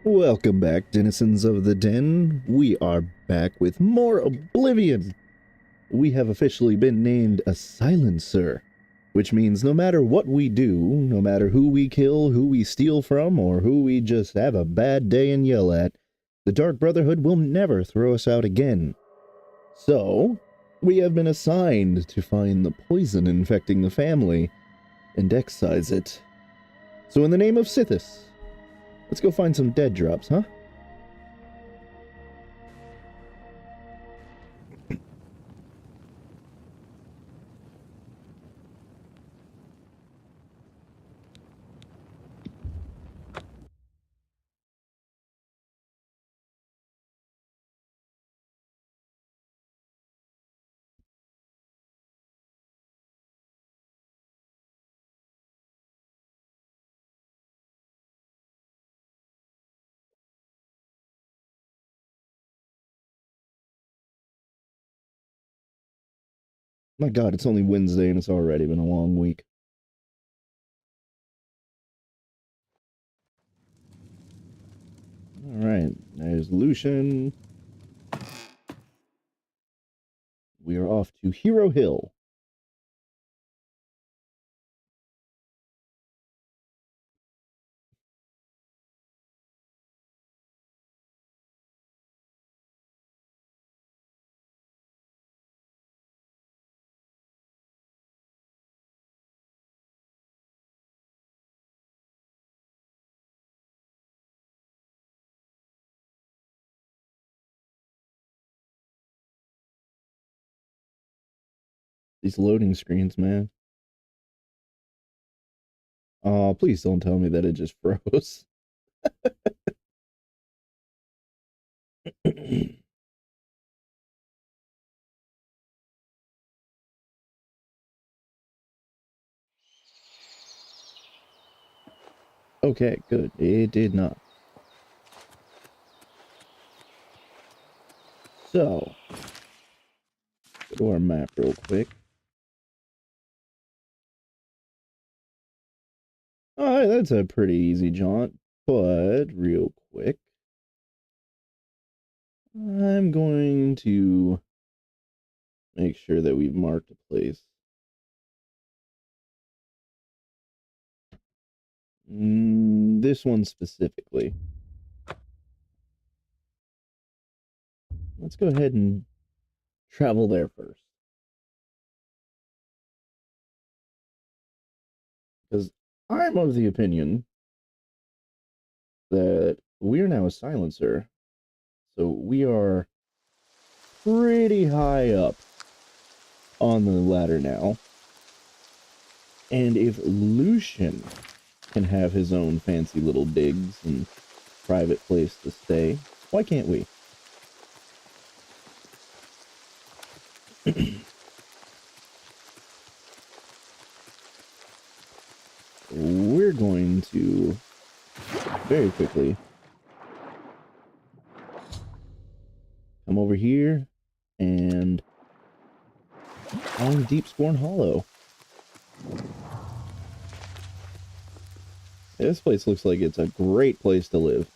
Welcome back, denizens of the den. We are back with more Oblivion. We have officially been named a silencer, which means no matter what we do, no matter who we kill, who we steal from, or who we just have a bad day and yell at, the Dark Brotherhood will never throw us out again. So, we have been assigned to find the poison infecting the family and excise it. So in the name of Sithis, let's go find some dead drops, huh? My god, it's only Wednesday and it's already been a long week. Alright, there's Lucien. We are off to Hero Hill. These loading screens, man. Oh, please don't tell me that it just froze. Okay, good. It did not. So, go to our map real quick. Alright, that's a pretty easy jaunt, but real quick, I'm going to make sure that we've marked a place. This one specifically. Let's go ahead and travel there first. Because I'm of the opinion that we're now a silencer. So we are pretty high up on the ladder now. And if Lucien can have his own fancy little digs and private place to stay, why can't we? We're going to very quickly come over here and find Deep Scorn Hollow. This place looks like it's a great place to live.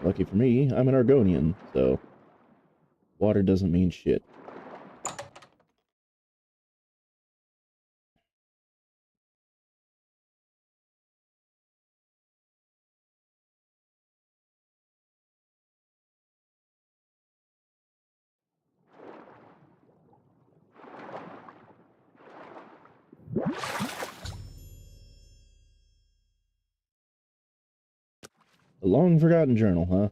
Lucky for me, I'm an Argonian, so water doesn't mean shit. The long-forgotten journal, huh?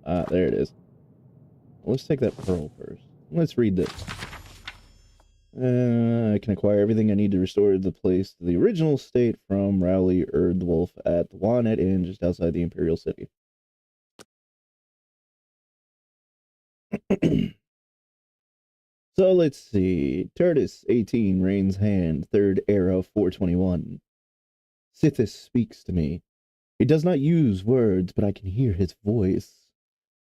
Ah, there it is. Let's take that pearl first. Let's read this. I can acquire everything I need to restore the place to the original state from Rowley Erdwolf at the Wannet Inn just outside the Imperial City. So let's see. Tertus 18, Rain's Hand, 3rd Era 421. Sithis speaks to me. He does not use words, but I can hear his voice.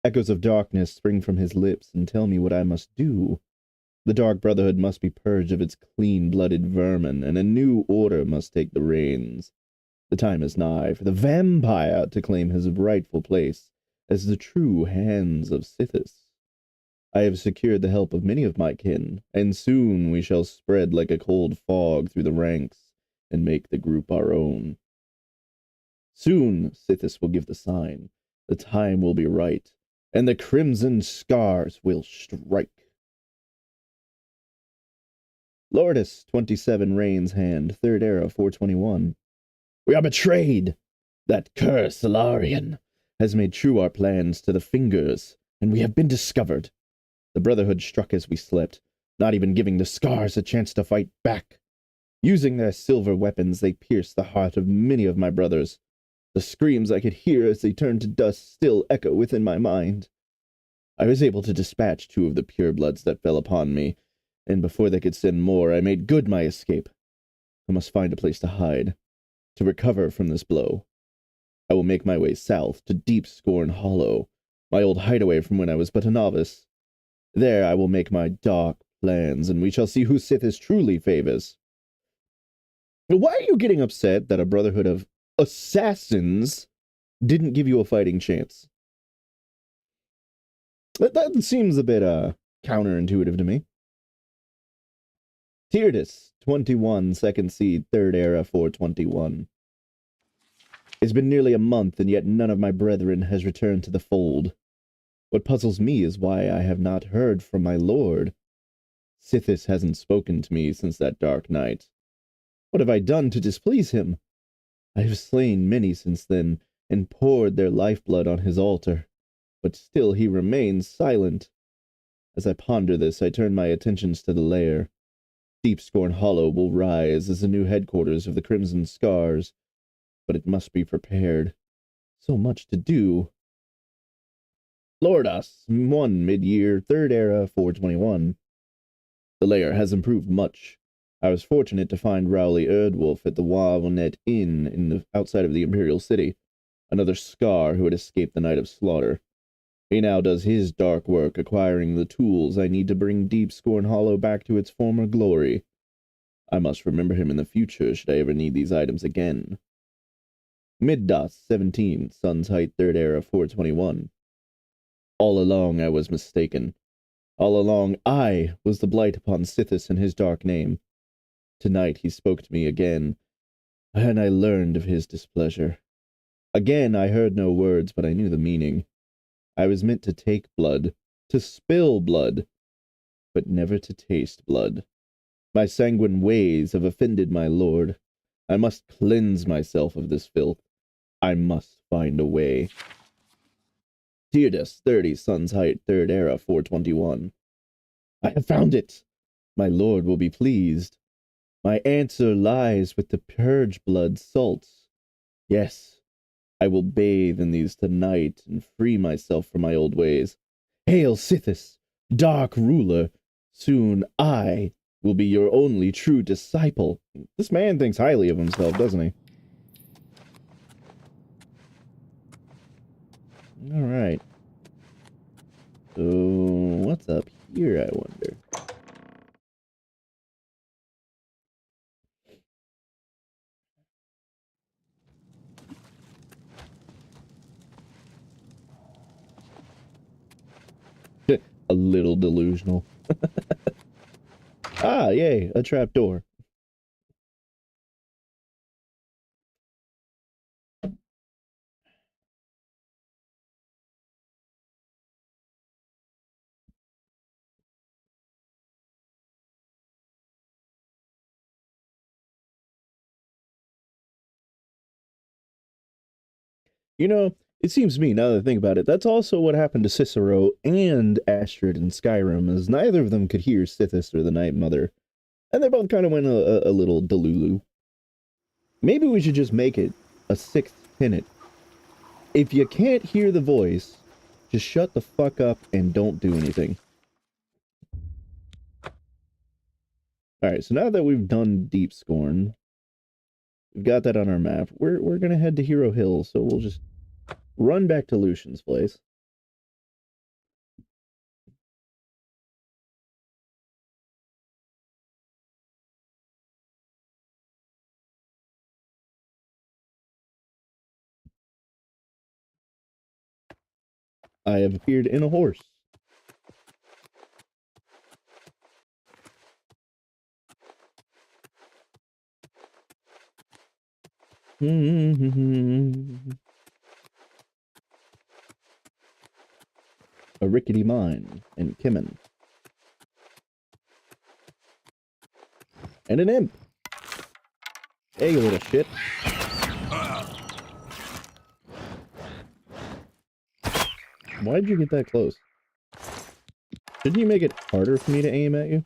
Echoes of darkness spring from his lips and tell me what I must do. The Dark Brotherhood must be purged of its clean-blooded vermin, and a new order must take the reins. The time is nigh for the vampire to claim his rightful place as the true hands of Sithis. I have secured the help of many of my kin, and soon we shall spread like a cold fog through the ranks and make the group our own. Soon Sithis will give the sign, the time will be right, and the crimson scars will strike. Lourdes 27 Rain's Hand, 3rd Era, 421. We are betrayed! That cursed Solarian has made true our plans to the fingers, and we have been discovered. The Brotherhood struck as we slept, not even giving the scars a chance to fight back. Using their silver weapons, they pierced the heart of many of my brothers. The screams I could hear as they turned to dust still echo within my mind. I was able to dispatch 2 of the purebloods that fell upon me, and before they could send more, I made good my escape. I must find a place to hide, to recover from this blow. I will make my way south to Deep Scorn Hollow, my old hideaway from when I was but a novice. There I will make my dark plans, and we shall see who Sithis truly favors. Why are you getting upset that a brotherhood of assassins didn't give you a fighting chance? That seems a bit counterintuitive to me. Tyrdes 21 2nd Seed 3rd Era 421. It's been nearly a month, and yet none of my brethren has returned to the fold. What puzzles me is why I have not heard from my lord. Sithis hasn't spoken to me since that dark night. What have I done to displease him? I have slain many since then, and poured their lifeblood on his altar, but still he remains silent. As I ponder this, I turn my attentions to the lair. Deep Scorn Hollow will rise as the new headquarters of the Crimson Scars, but it must be prepared. So much to do. Lourdes 1 Mid-Year 3rd Era 421. The lair has improved much. I was fortunate to find Rowley Erdwolf at the Wavnet Inn outside of the Imperial City, another Scar who had escaped the night of slaughter. He now does his dark work acquiring the tools I need to bring Deep Scorn Hollow back to its former glory. I must remember him in the future should I ever need these items again. Middos 17, Sun's Height 3rd Era 421. All along I was mistaken. All along I was the blight upon Sithis and his dark name. Tonight he spoke to me again, and I learned of his displeasure. Again I heard no words, but I knew the meaning. I was meant to take blood, to spill blood, but never to taste blood. My sanguine ways have offended my lord. I must cleanse myself of this filth. I must find a way. Tyrdes 30, Sun's Height, 3rd Era, 421. I have found it! My lord will be pleased. My answer lies with the purge blood salts. Yes, I will bathe in these tonight and free myself from my old ways. Hail, Sithis, dark ruler! Soon I will be your only true disciple. This man thinks highly of himself, doesn't he? Alright. So, what's up here, I wonder? A little delusional. Ah, yay, a trapdoor. You know, it seems to me, now that I think about it, that's also what happened to Cicero and Astrid in Skyrim, as neither of them could hear Sithis or the Night Mother. And they both kind of went a little delulu. Maybe we should just make it a 6th tenet. If you can't hear the voice, just shut the fuck up and don't do anything. Alright, so now that we've done Deep Scorn, we've got that on our map, we're gonna head to Hero Hill, so we'll just run back to Lucian's place. I have appeared in a horse. A rickety mine and Kimmin. And an imp. Hey, you little shit. Why'd you get that close? Didn't you make it harder for me to aim at you?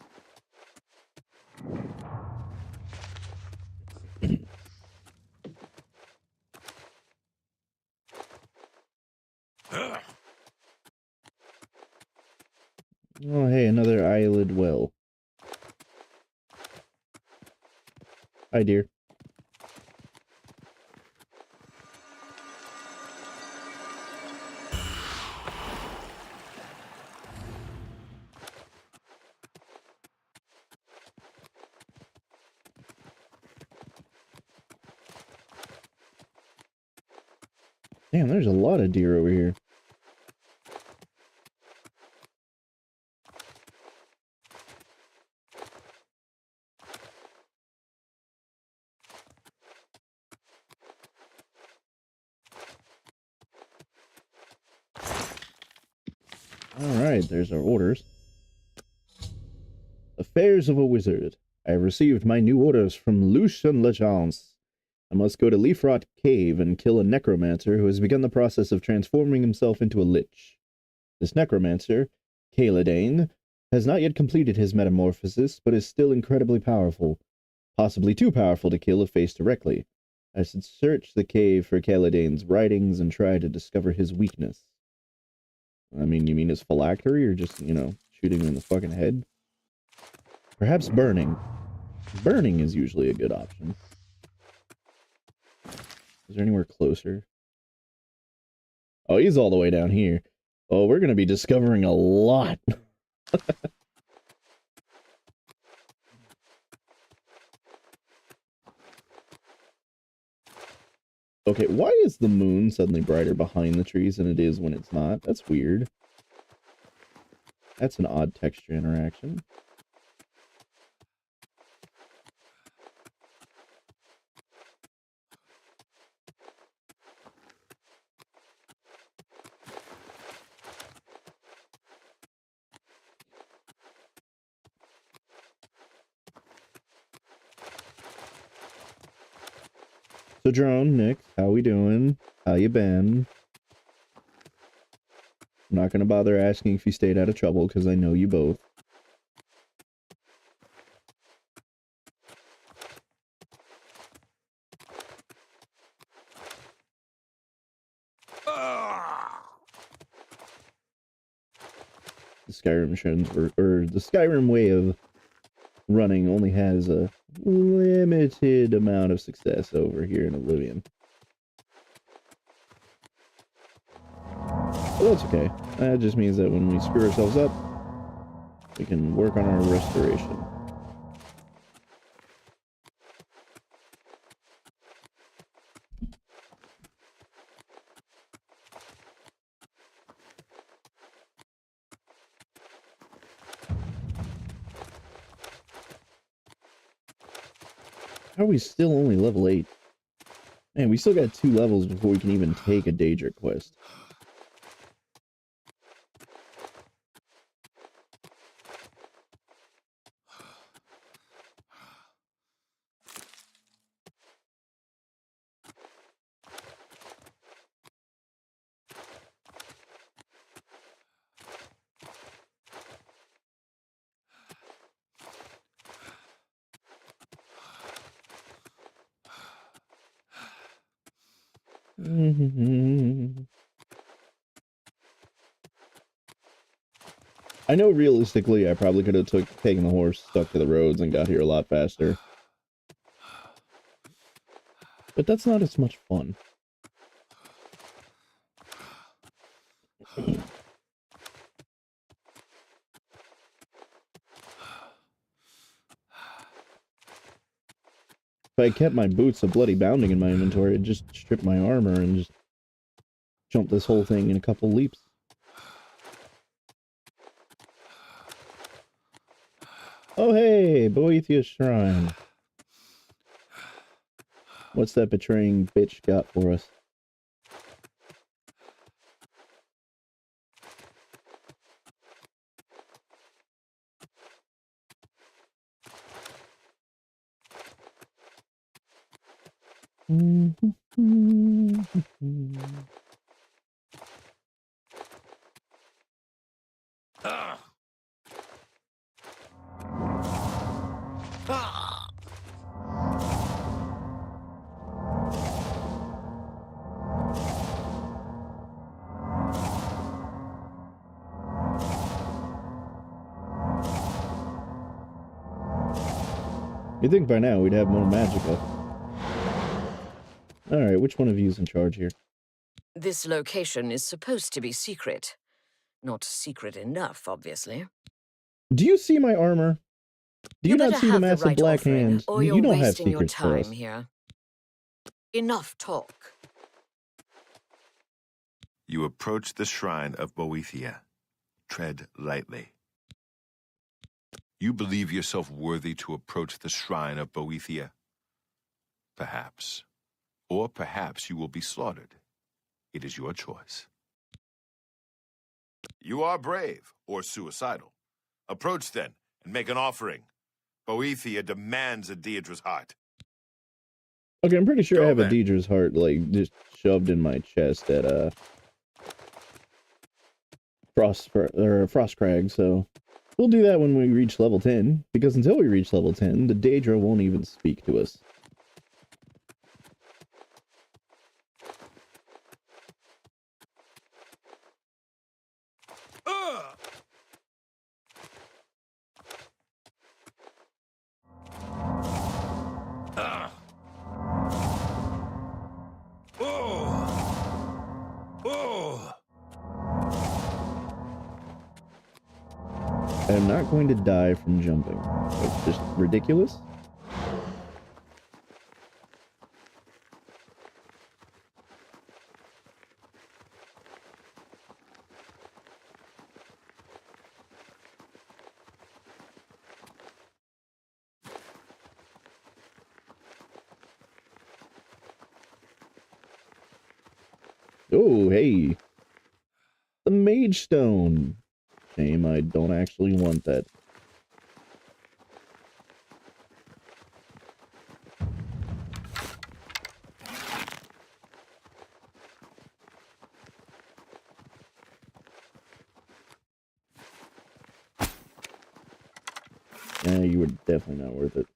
Oh, hey, another eyelid well. Hi, dear. Damn, there's a lot of deer over here. Alright, there's our orders. Affairs of a Wizard. I have received my new orders from Lucien Lechance. I must go to Leafrot Cave and kill a necromancer who has begun the process of transforming himself into a lich. This necromancer, Caeladane, has not yet completed his metamorphosis, but is still incredibly powerful. Possibly too powerful to kill if faced directly. I should search the cave for Caeladane's writings and try to discover his weakness. I mean, you mean his phylactery, or just, you know, shooting him in the fucking head? Perhaps burning. Burning is usually a good option. Is there anywhere closer? Oh, he's all the way down here. Oh, we're gonna be discovering a lot. Okay, why is the moon suddenly brighter behind the trees than it is when it's not? That's weird. That's an odd texture interaction. So, Drone, Nick, how we doing? How you been? I'm not gonna bother asking if you stayed out of trouble, because I know you both. The Skyrim missions, or the Skyrim way of running only has a limited amount of success over here in Oblivion. But that's okay. That just means that when we screw ourselves up, we can work on our restoration. How are we still only level 8? Man, we still got 2 levels before we can even take a Daedric quest. I know realistically I probably could have taken the horse, stuck to the roads, and got here a lot faster. But that's not as much fun. If I kept my boots of bloody bounding in my inventory, I'd just strip my armor and just jump this whole thing in a couple leaps. Oh, hey, Boethius Shrine. What's that betraying bitch got for us? You'd think by now we'd have more magicka. Alright, which one of you is in charge here? This location is supposed to be secret. Not secret enough, obviously. Do you see my armor? Do you not see the massive black hands? You don't have secrets for us. Here. Enough talk. You approach the shrine of Boethia. Tread lightly. You believe yourself worthy to approach the shrine of Boethia? Perhaps. Or perhaps you will be slaughtered. It is your choice. You are brave or suicidal. Approach then and make an offering. Boethia demands a Deidre's heart. Okay, I'm pretty sure I have a Deidre's heart, like, just shoved in my chest at, Frostcrag, so we'll do that when we reach level 10, because until we reach level 10, the Daedra won't even speak to us. I'm not going to die from jumping. It's just ridiculous. Oh, hey. The Mage Stone. Shame I don't actually want that. Yeah, you were definitely not worth it.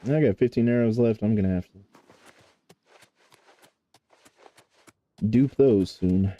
I got 15 arrows left. I'm gonna have to dupe those soon.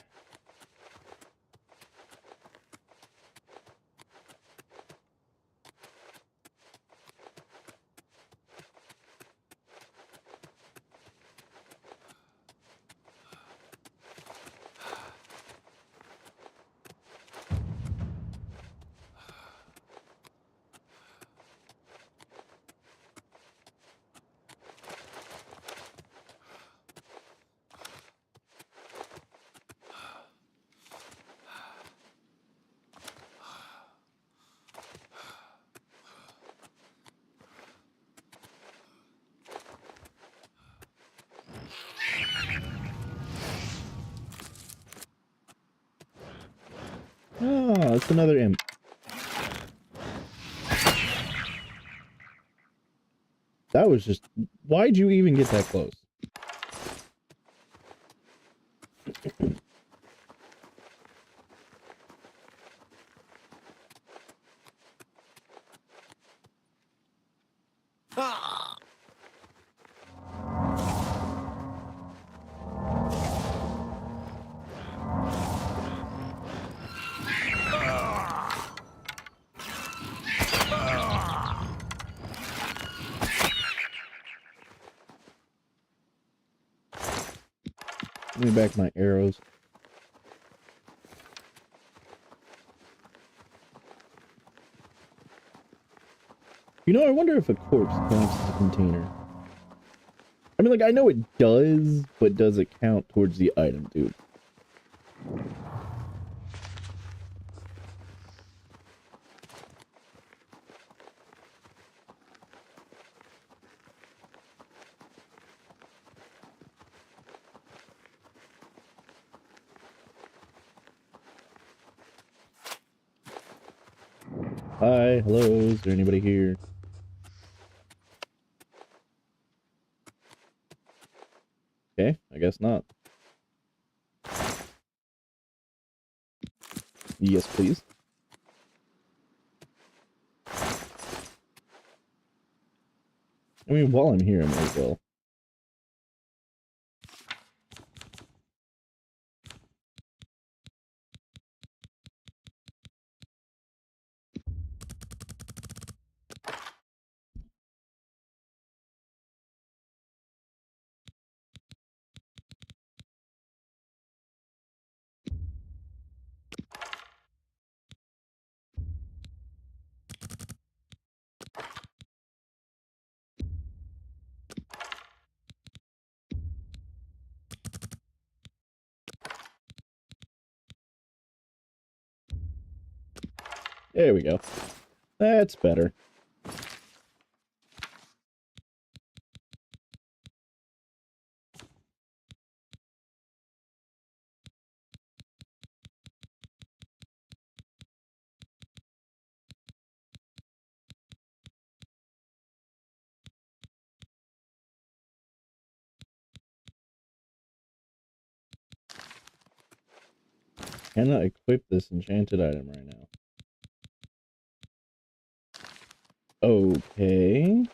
Ah, it's another imp. That was just... Why'd you even get that close? Give me back my arrows. You know, I wonder if a corpse counts as a container. I mean, like, I know it does, but does it count towards the item, dude? Hi, hello, is there anybody here? Okay, I guess not. Yes, please. I mean, while I'm here, I might as well. There we go. That's better. Cannot equip this enchanted item right now. Okay.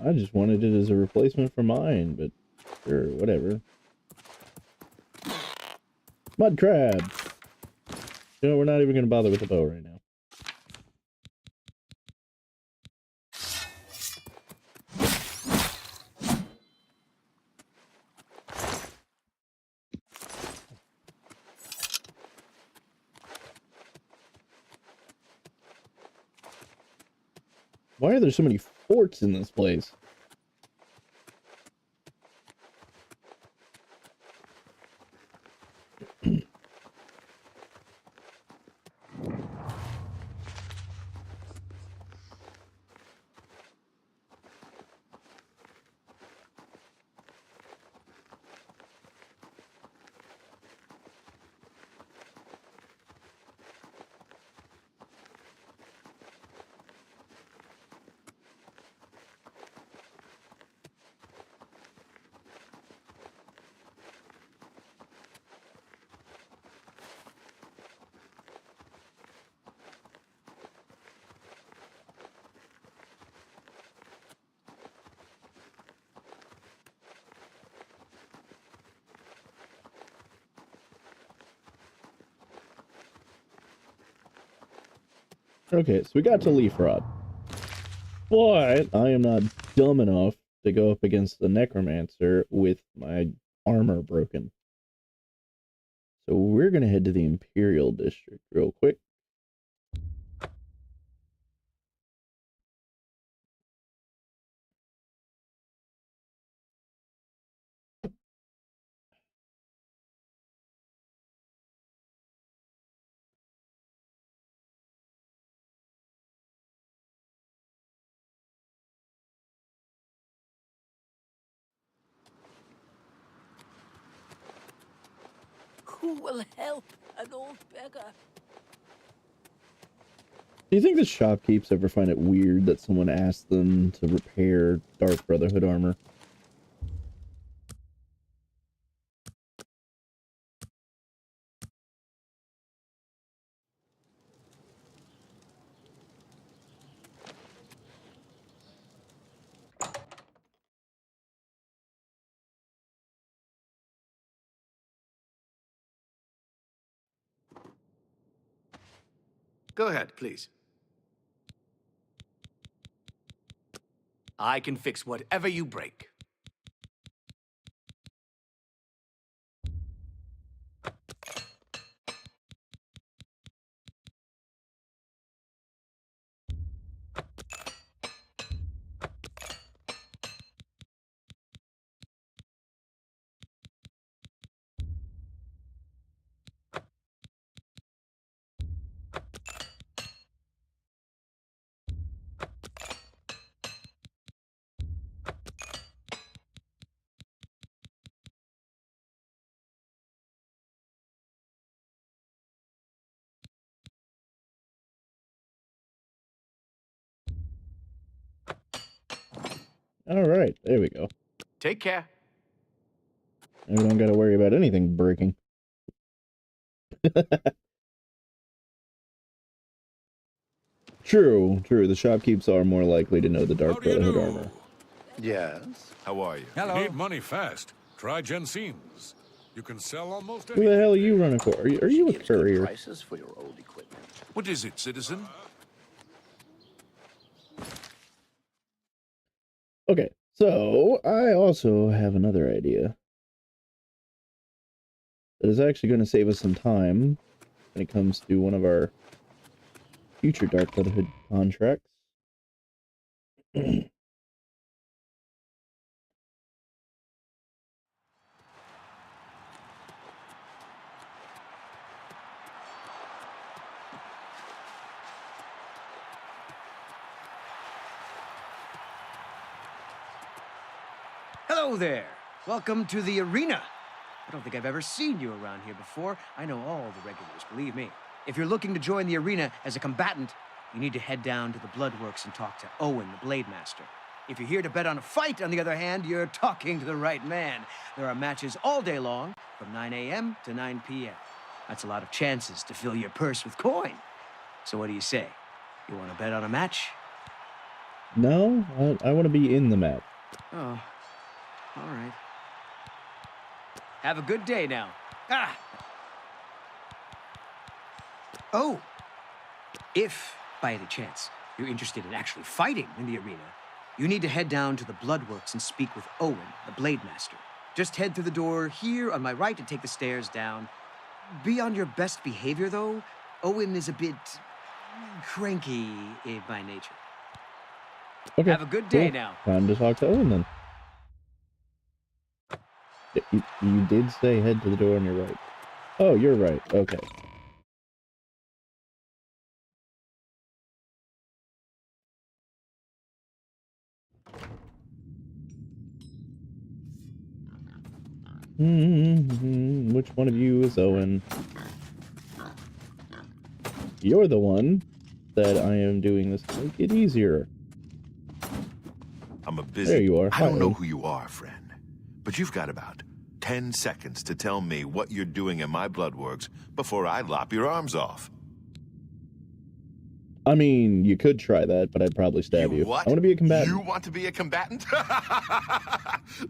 I just wanted it as a replacement for mine, but sure, whatever. Mud crab! You know, we're not even going to bother with the bow right now. Why are there so many forts in this place? Okay, so we got to Leaf Rod. But I am not dumb enough to go up against the Necromancer with my armor broken. So we're going to head to the Imperial District real quick. Who will help an old beggar? Do you think the shopkeepers ever find it weird that someone asked them to repair Dark Brotherhood armor? Go ahead, please. I can fix whatever you break. Alright, there we go. Take care. And we don't gotta worry about anything breaking. True. The shopkeepers are more likely to know the Dark Brotherhood armor. Yes. How are you? Hello. Need money fast. Try Jensen's. You can sell almost Who the hell are you running for? Are you a Gives good courier? prices for your old equipment. What is it, citizen? Okay, so I also have another idea that is actually going to save us some time when it comes to one of our future Dark Brotherhood contracts. Hello there. Welcome to the arena. I don't think I've ever seen you around here before. I know all the regulars, believe me. If you're looking to join the arena as a combatant, you need to head down to the Bloodworks and talk to Owen, the Blade Master. If you're here to bet on a fight, on the other hand, you're talking to the right man. There are matches all day long, from 9 a.m. to 9 p.m. That's a lot of chances to fill your purse with coin. So what do you say? You want to bet on a match? No, I want to be in the match. Oh, all right. Have a good day now. Ah! Oh! If, by any chance, you're interested in actually fighting in the arena, you need to head down to the Bloodworks and speak with Owen, the Blade Master. Just head through the door here on my right and take the stairs down. Be on your best behavior, though. Owen is a bit cranky by nature. Okay. Have a good day cool. now. Time to talk to Owen then. You did say head to the door on your right. Oh, you're right. Okay. Which one of you is Owen? You're the one that I am doing this to make it easier. I'm a busy... There you are. I don't Hi, know Owen. who you are, friend. But you've got about 10 seconds to tell me what you're doing in my Bloodworks before I lop your arms off. I mean, you could try that, but I'd probably stab you. What? I want to be a combatant. You want to be a combatant?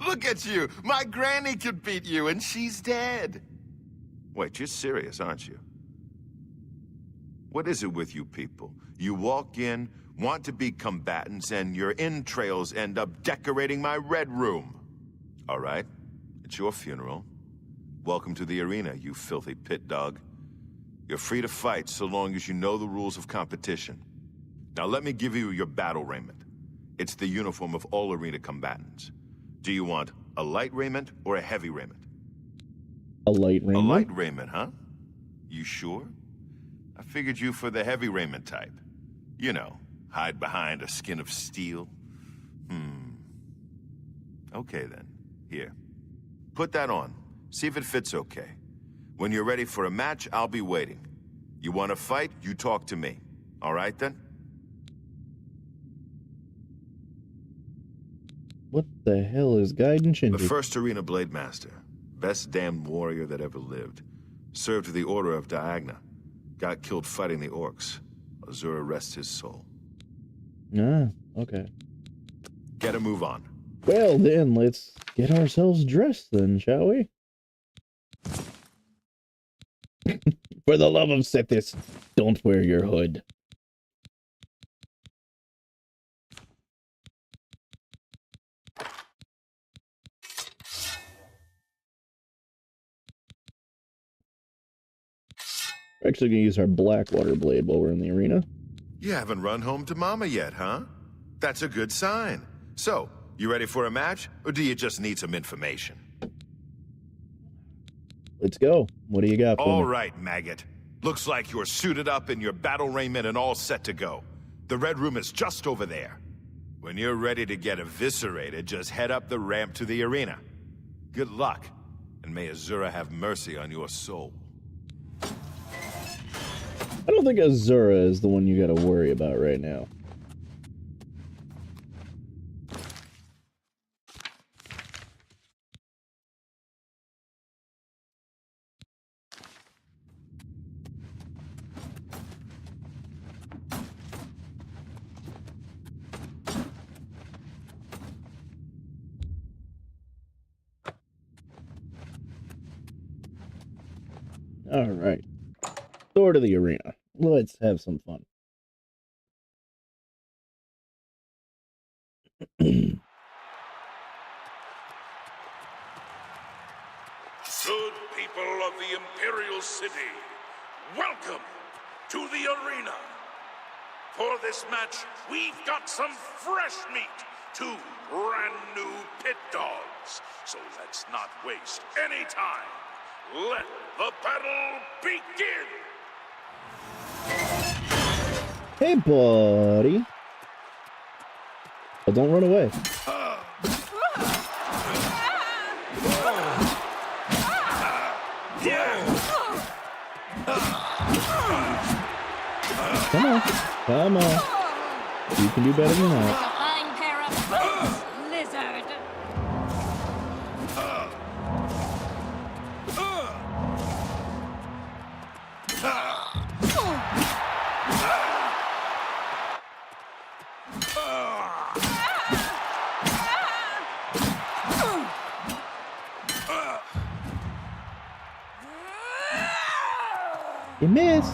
Look at you! My granny could beat you, and she's dead. Wait, you're serious, aren't you? What is it with you people? You walk in, want to be combatants, and your entrails end up decorating my red room. All right, it's your funeral. Welcome to the arena, you filthy pit dog. You're free to fight so long as you know the rules of competition. Now let me give you your battle raiment. It's the uniform of all arena combatants. Do you want a light raiment or a heavy raiment? A light raiment? A light raiment, huh? You sure? I figured you for the heavy raiment type. You know, hide behind a skin of steel. Okay then, here. Put that on. See if it fits okay. When you're ready for a match, I'll be waiting. You want to fight, you talk to me. All right, then? What the hell is Gaiden The Shinji? first Arena Blade Master. Best damned warrior that ever lived. Served the Order of Diagna. Got killed fighting the Orcs. Azura rests his soul. Ah, okay. Get a move on. Well then, let's get ourselves dressed then, shall we? For the love of Sithis, don't wear your hood. We're actually gonna use our Blackwater blade while we're in the arena. You haven't run home to Mama yet, huh? That's a good sign. So, you ready for a match, or do you just need some information? Let's go. What do you got for All me? right, maggot. Looks like you're suited up in your battle raiment and all set to go. The Red Room is just over there. When you're ready to get eviscerated, just head up the ramp to the arena. Good luck, and may Azura have mercy on your soul. I don't think Azura is the one you gotta worry about right now. All right. Door to the arena. Let's have some fun. Good people of the Imperial City, welcome to the arena. For this match, we've got some fresh meat, 2 brand new pit dogs. So let's not waste any time. Let the battle begin! Hey, buddy. Oh, don't run away. Come on. Come on. You can do better than that. Fine pair of boots, lizard. You missed.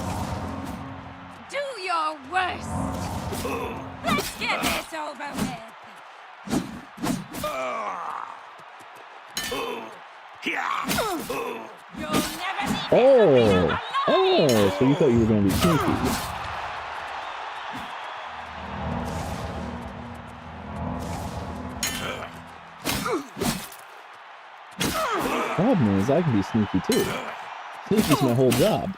Do your worst. Let's get this over with. You'll never leave this arena alive. Oh, so you thought you were going to be sneaky. Problem is, I can be sneaky too. Sneaky's my whole job.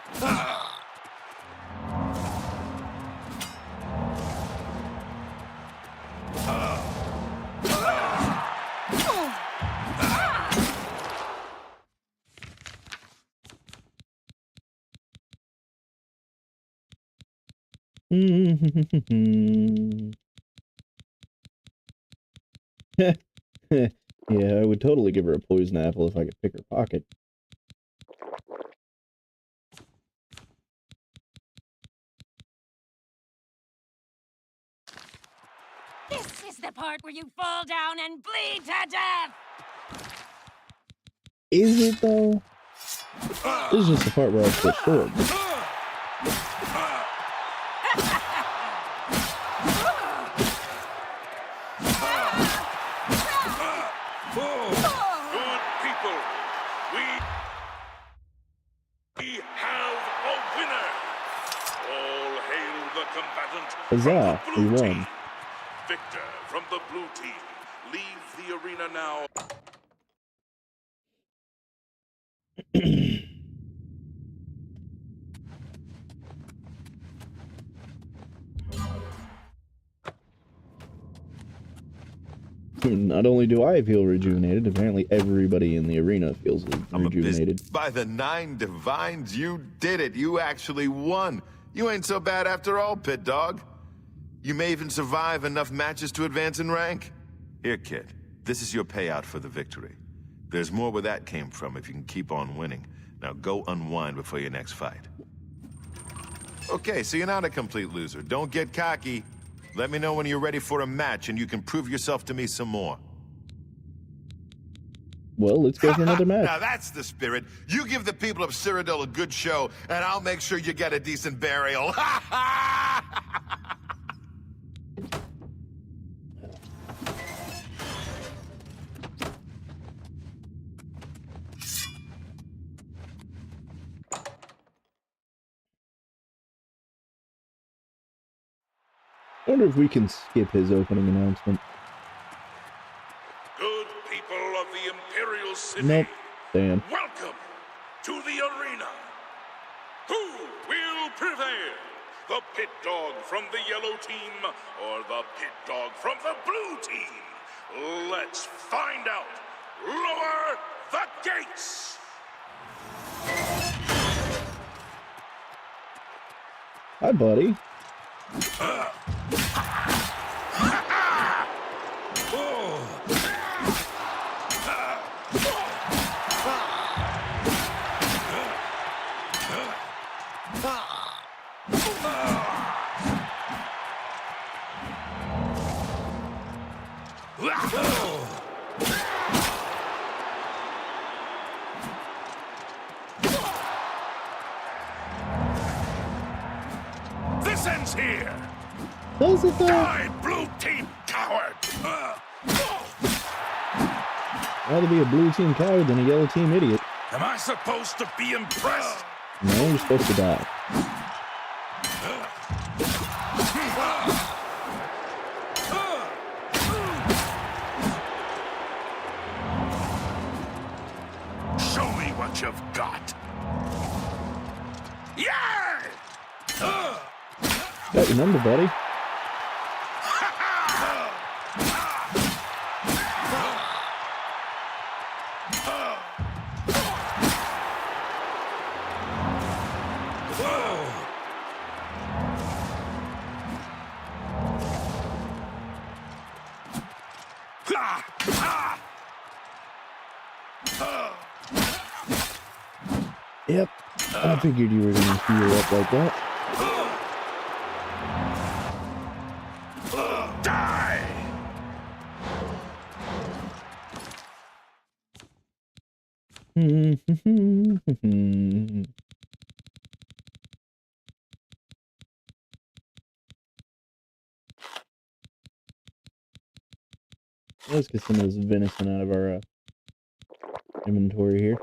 Yeah, I would totally give her a poison apple if I could pick her pocket. This is the part where you fall down and bleed to death. Is it though? This is just the part where I switch swords. Huzzah, we won. Victor from the blue team, leave the arena now. Not only do I feel rejuvenated, apparently everybody in the arena feels rejuvenated. By the 9 divines, you did it. You actually won. You ain't so bad after all, pit dog. You may even survive enough matches to advance in rank. Here, kid. This is your payout for the victory. There's more where that came from if you can keep on winning. Now go unwind before your next fight. Okay, so you're not a complete loser. Don't get cocky. Let me know when you're ready for a match and you can prove yourself to me some more. Well, let's go for another match. Now that's the spirit. You give the people of Cyrodiil a good show, and I'll make sure you get a decent burial. I wonder if we can skip his opening announcement. Good people of the Imperial City. Nope. Damn. Welcome to the arena. Who will prevail? The pit dog from the yellow team or the pit dog from the blue team? Let's find out. Lower the gates. Hi, buddy. Was it though? Die, blue team coward! Rather be a blue team coward than a yellow team idiot. Am I supposed to be impressed? No, you're supposed to die. Show me what you've got. Yeah! Got your number, buddy. Yep, I figured you were gonna heal up like that. Die! Let's get some of this venison out of our inventory here.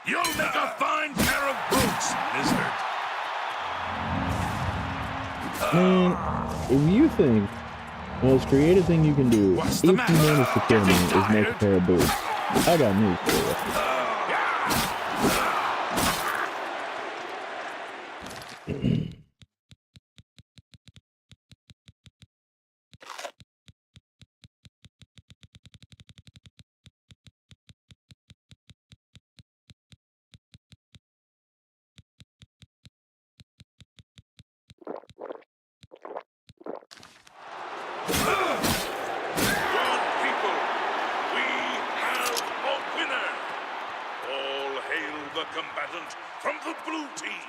You'll make a fine pair of boots, lizard. Man, if you think the most creative thing you can do What's if the you matter? manage to kill me Getting is make a tired? pair of boots, I got news for you. Good people, we have a winner. All hail the combatant from the blue team.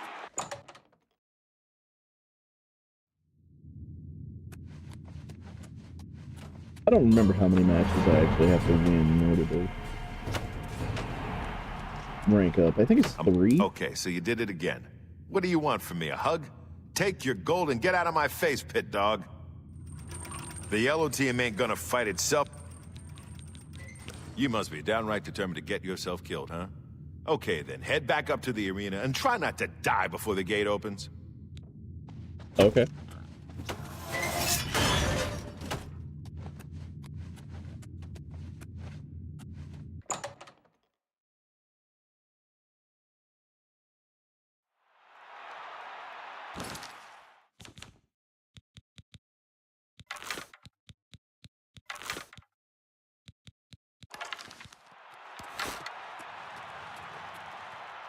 I don't remember how many matches I actually have to win in order to rank up. I think it's 3. Okay, so you did it again. What do you want from me, a hug? Take your gold and get out of my face, pit dog. The yellow team ain't gonna fight itself. You must be downright determined to get yourself killed, huh? Okay, then head back up to the arena and try not to die before the gate opens. Okay.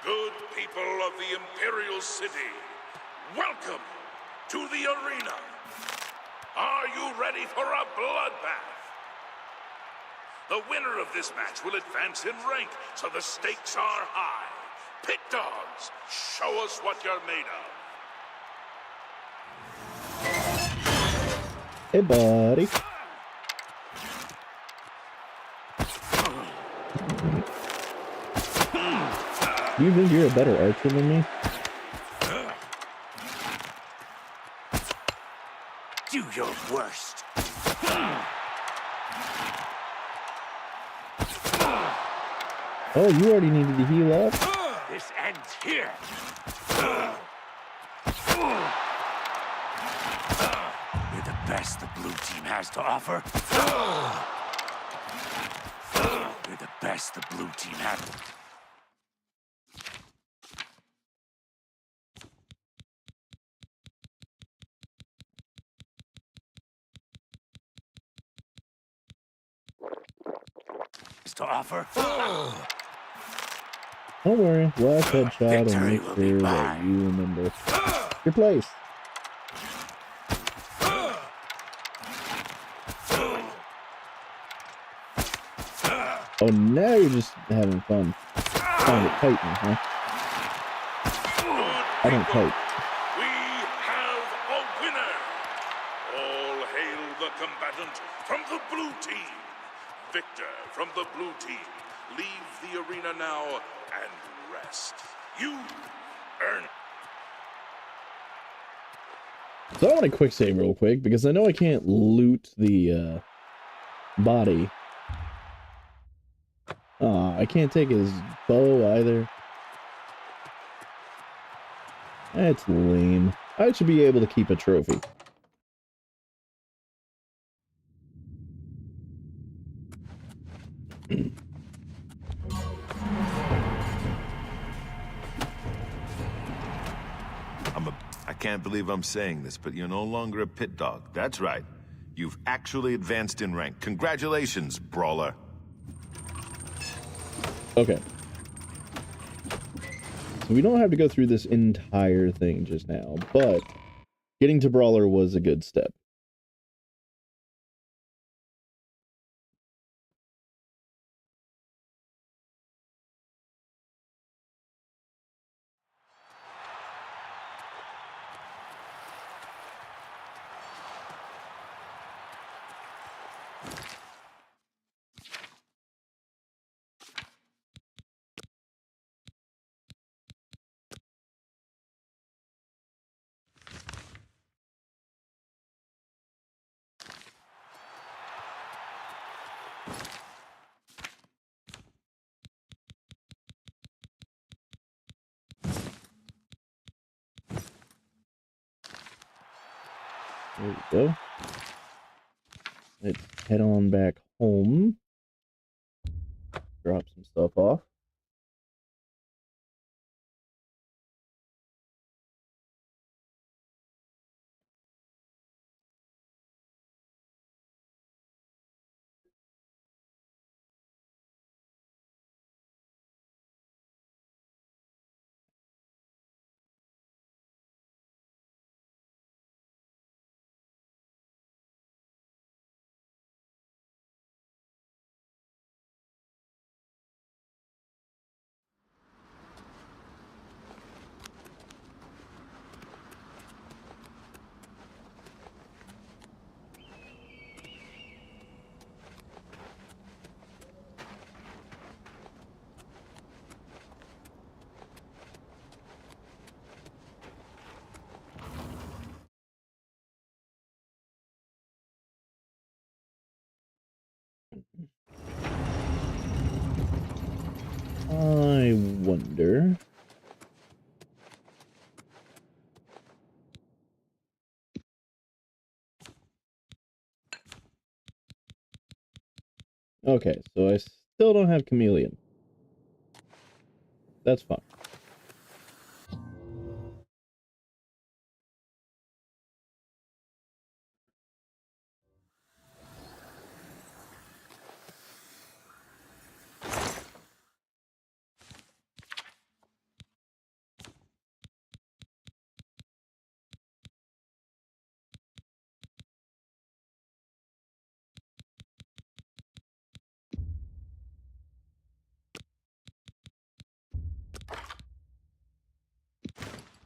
Good people of the Imperial City, welcome to the arena. Are you ready for a bloodbath? The winner of this match will advance in rank, so the stakes are high. Pit dogs, show us what you're made of. Hey, buddy. You think you're a better archer than me? Do your worst. Oh, you already needed to heal up? This ends here. You're the best the blue team has to offer. You're the best the blue team has. To offer. Don't worry, last headshot and Victory make will be sure that mine. you remember your place. Oh, now you're just having fun. Trying to kite me, huh? I don't kite. We have a winner! All hail the combatant from the blue team! Victor from the blue team, leave the arena now and rest. You earn. So I want to quick save real quick because I know I can't loot the body. I can't take his bow either. That's lame. I should be able to keep a trophy. I can't believe I'm saying this, but you're no longer a pit dog. That's right. You've actually advanced in rank. Congratulations, Brawler. Okay. So we don't have to go through this entire thing just now, but getting to Brawler was a good step. There we go. Let's head on back home. Drop some stuff off. I wonder. Okay, so I still don't have Chameleon. That's fine.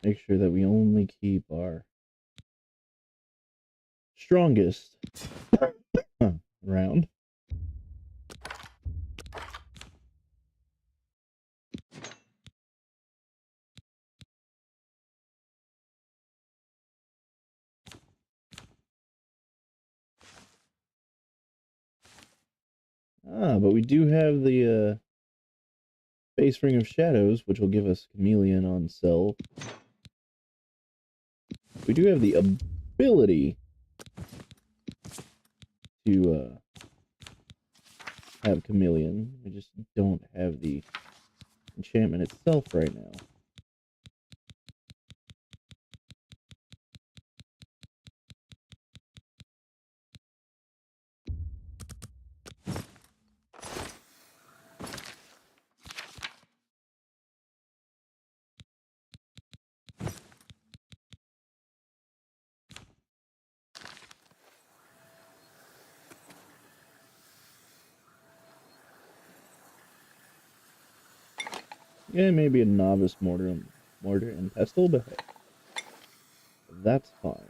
Make sure that we only keep our strongest round. But we do have the base ring of shadows, which will give us Chameleon on cell. We do have the ability to have Chameleon. We just don't have the enchantment itself right now. Yeah, maybe a novice mortar and pestle, but hey, that's fine.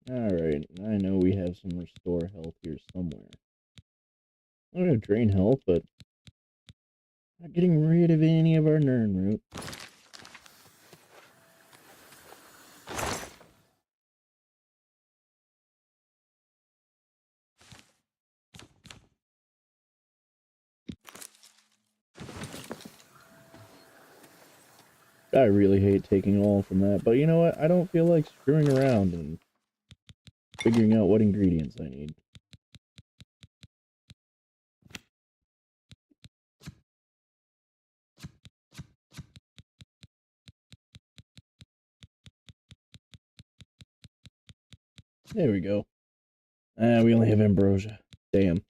Alright, I know we have some restore health here somewhere. I'm gonna drain health, but not getting rid of any of our Nern root. I really hate taking all from that, but you know what? I don't feel like screwing around and figuring out what ingredients I need. There we go. We only have ambrosia. Damn.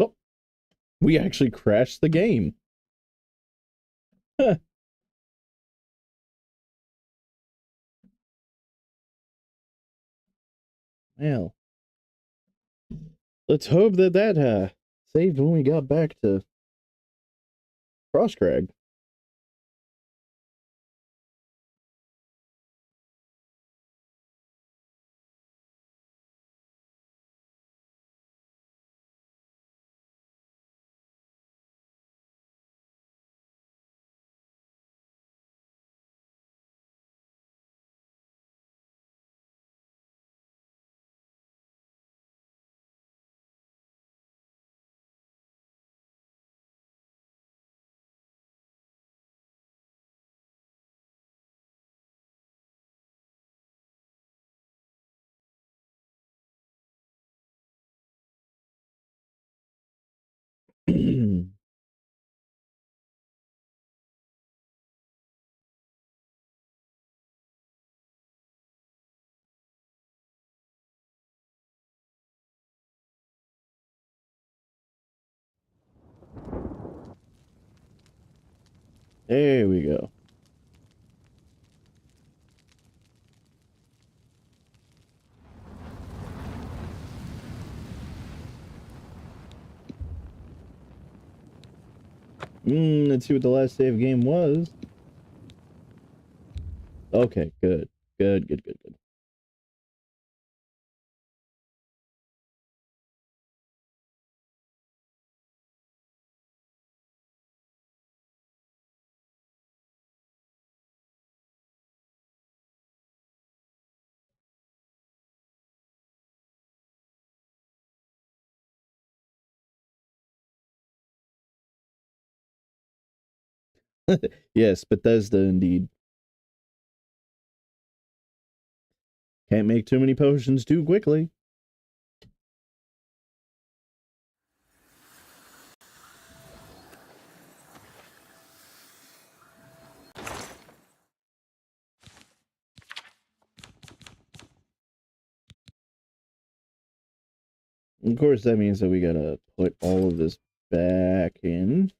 Oh, we actually crashed the game. Huh. Well, let's hope that saved when we got back to Crosscrag. There we go. Let's see what the last save game was. Okay, good. Good. Yes, Bethesda indeed. Can't make too many potions too quickly. Of course, that means that we gotta put all of this back in.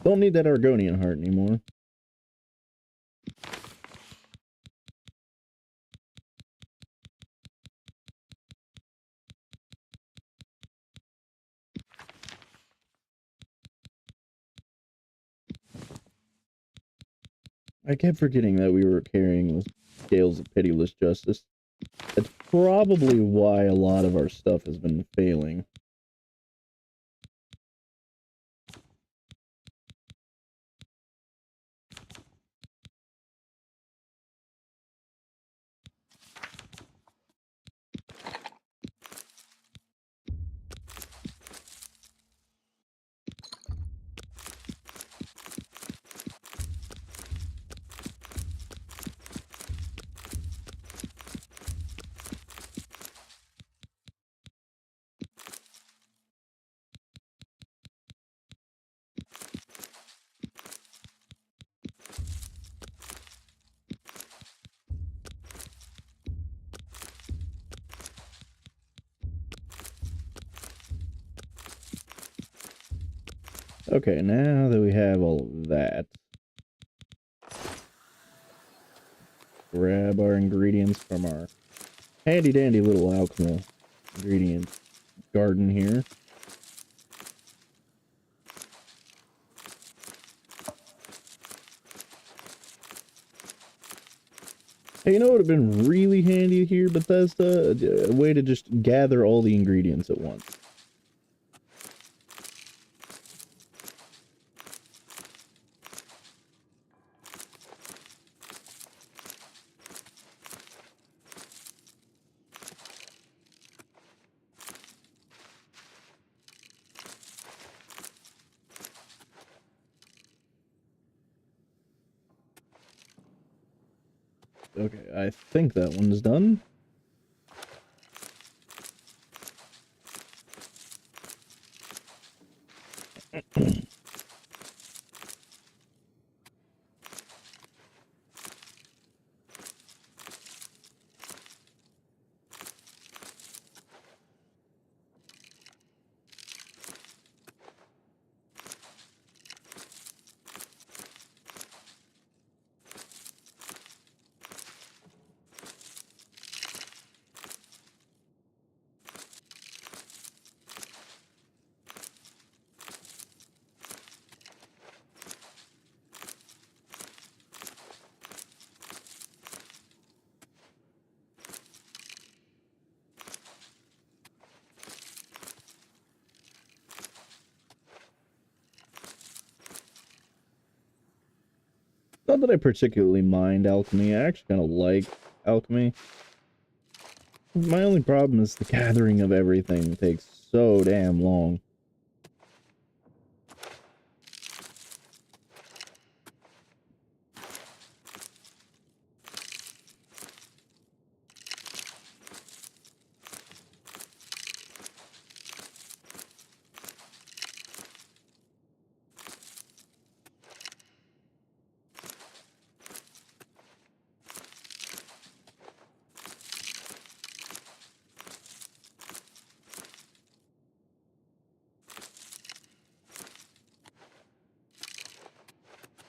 Don't need that Argonian heart anymore. I kept forgetting that we were carrying the scales of pitiless justice. That's probably why a lot of our stuff has been failing. Okay, now that we have all of that, grab our ingredients from our handy dandy little alchemy ingredient garden here. Hey, you know what would have been really handy here, Bethesda? A way to just gather all the ingredients at once. Okay, I think that one's done. Not that I particularly mind alchemy. I actually kind of like alchemy. My only problem is the gathering of everything takes so damn long.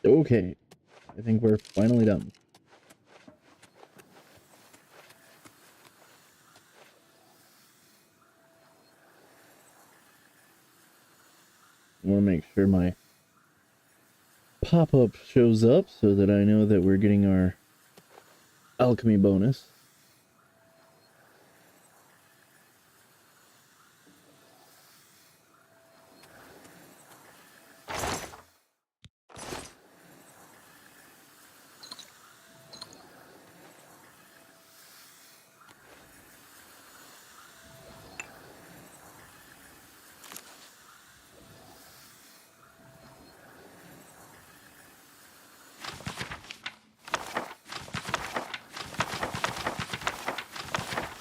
Okay, I think we're finally done. I want to make sure my pop-up shows up so that I know that we're getting our alchemy bonus.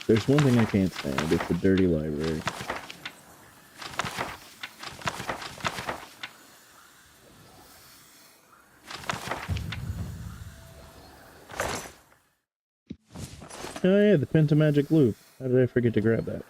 There's one thing I can't stand. It's a dirty library. Oh yeah, the Pentamagic Loop. How did I forget to grab that?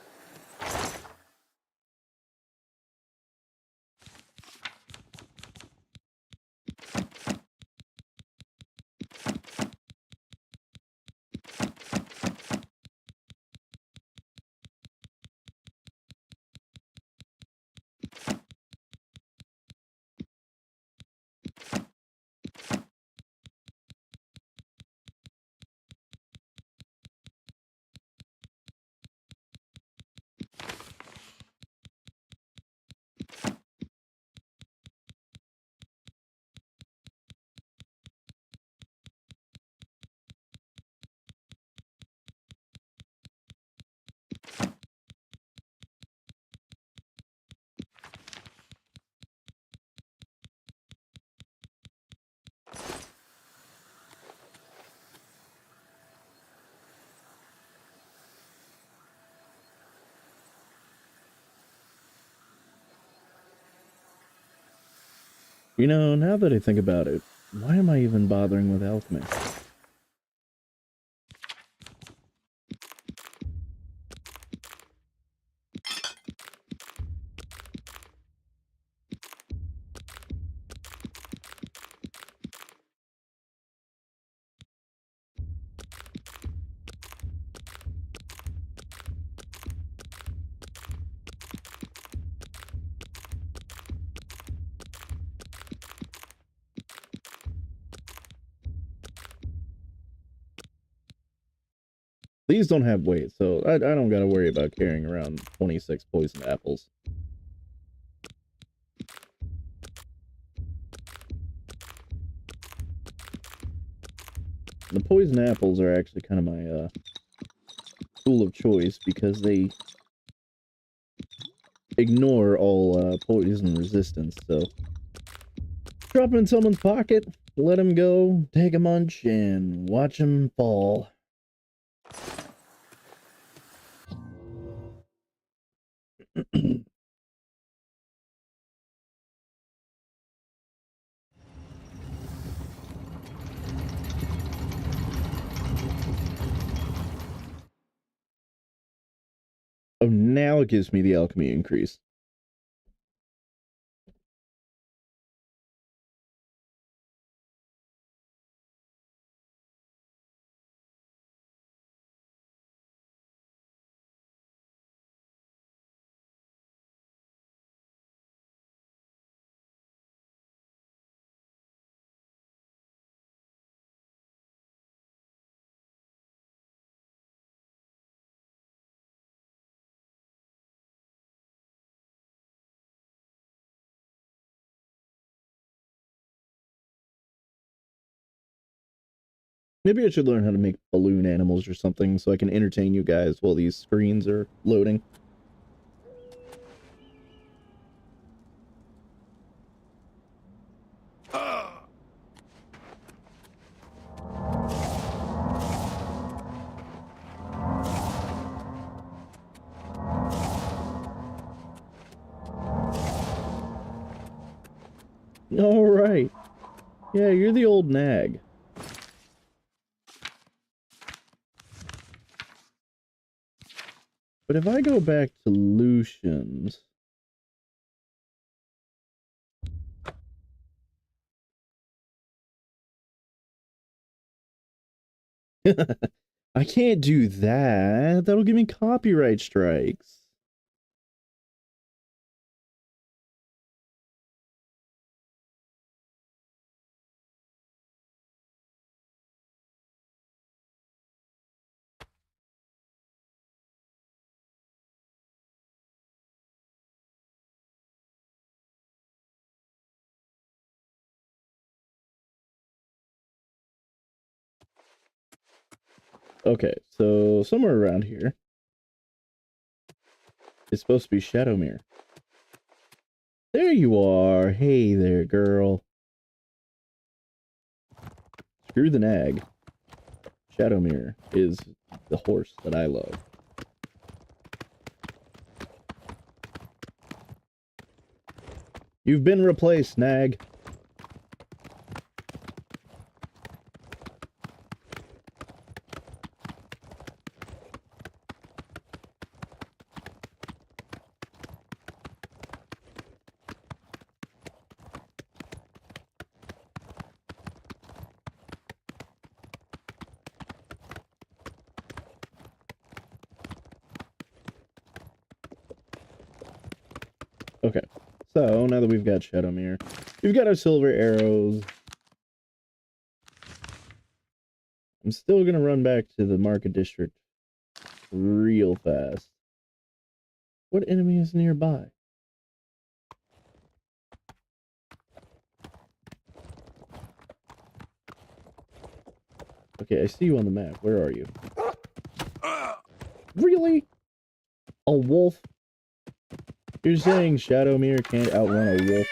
You know, now that I think about it, why am I even bothering with alchemy? These don't have weight, so I don't gotta worry about carrying around 26 poisoned apples. The poison apples are actually kind of my tool of choice because they ignore all poison resistance, so drop them in someone's pocket, let them go, take a munch, and watch them fall. Oh, now it gives me the alchemy increase. Maybe I should learn how to make balloon animals or something so I can entertain you guys while these screens are loading. All right. Yeah, you're the old nag. But if I go back to Lucian's... I can't do that. That'll give me copyright strikes. Okay, so somewhere around here is supposed to be Shadowmere. There you are. Hey there, girl. Screw the nag. Shadowmere is the horse that I love. You've been replaced, Nag. Okay, so now that we've got Shadowmere, we've got our silver arrows. I'm still gonna run back to the market district real fast. What enemy is nearby? Okay, I see you on the map. Where are you? Really? A wolf? You're saying Shadowmere can't outrun a wolf?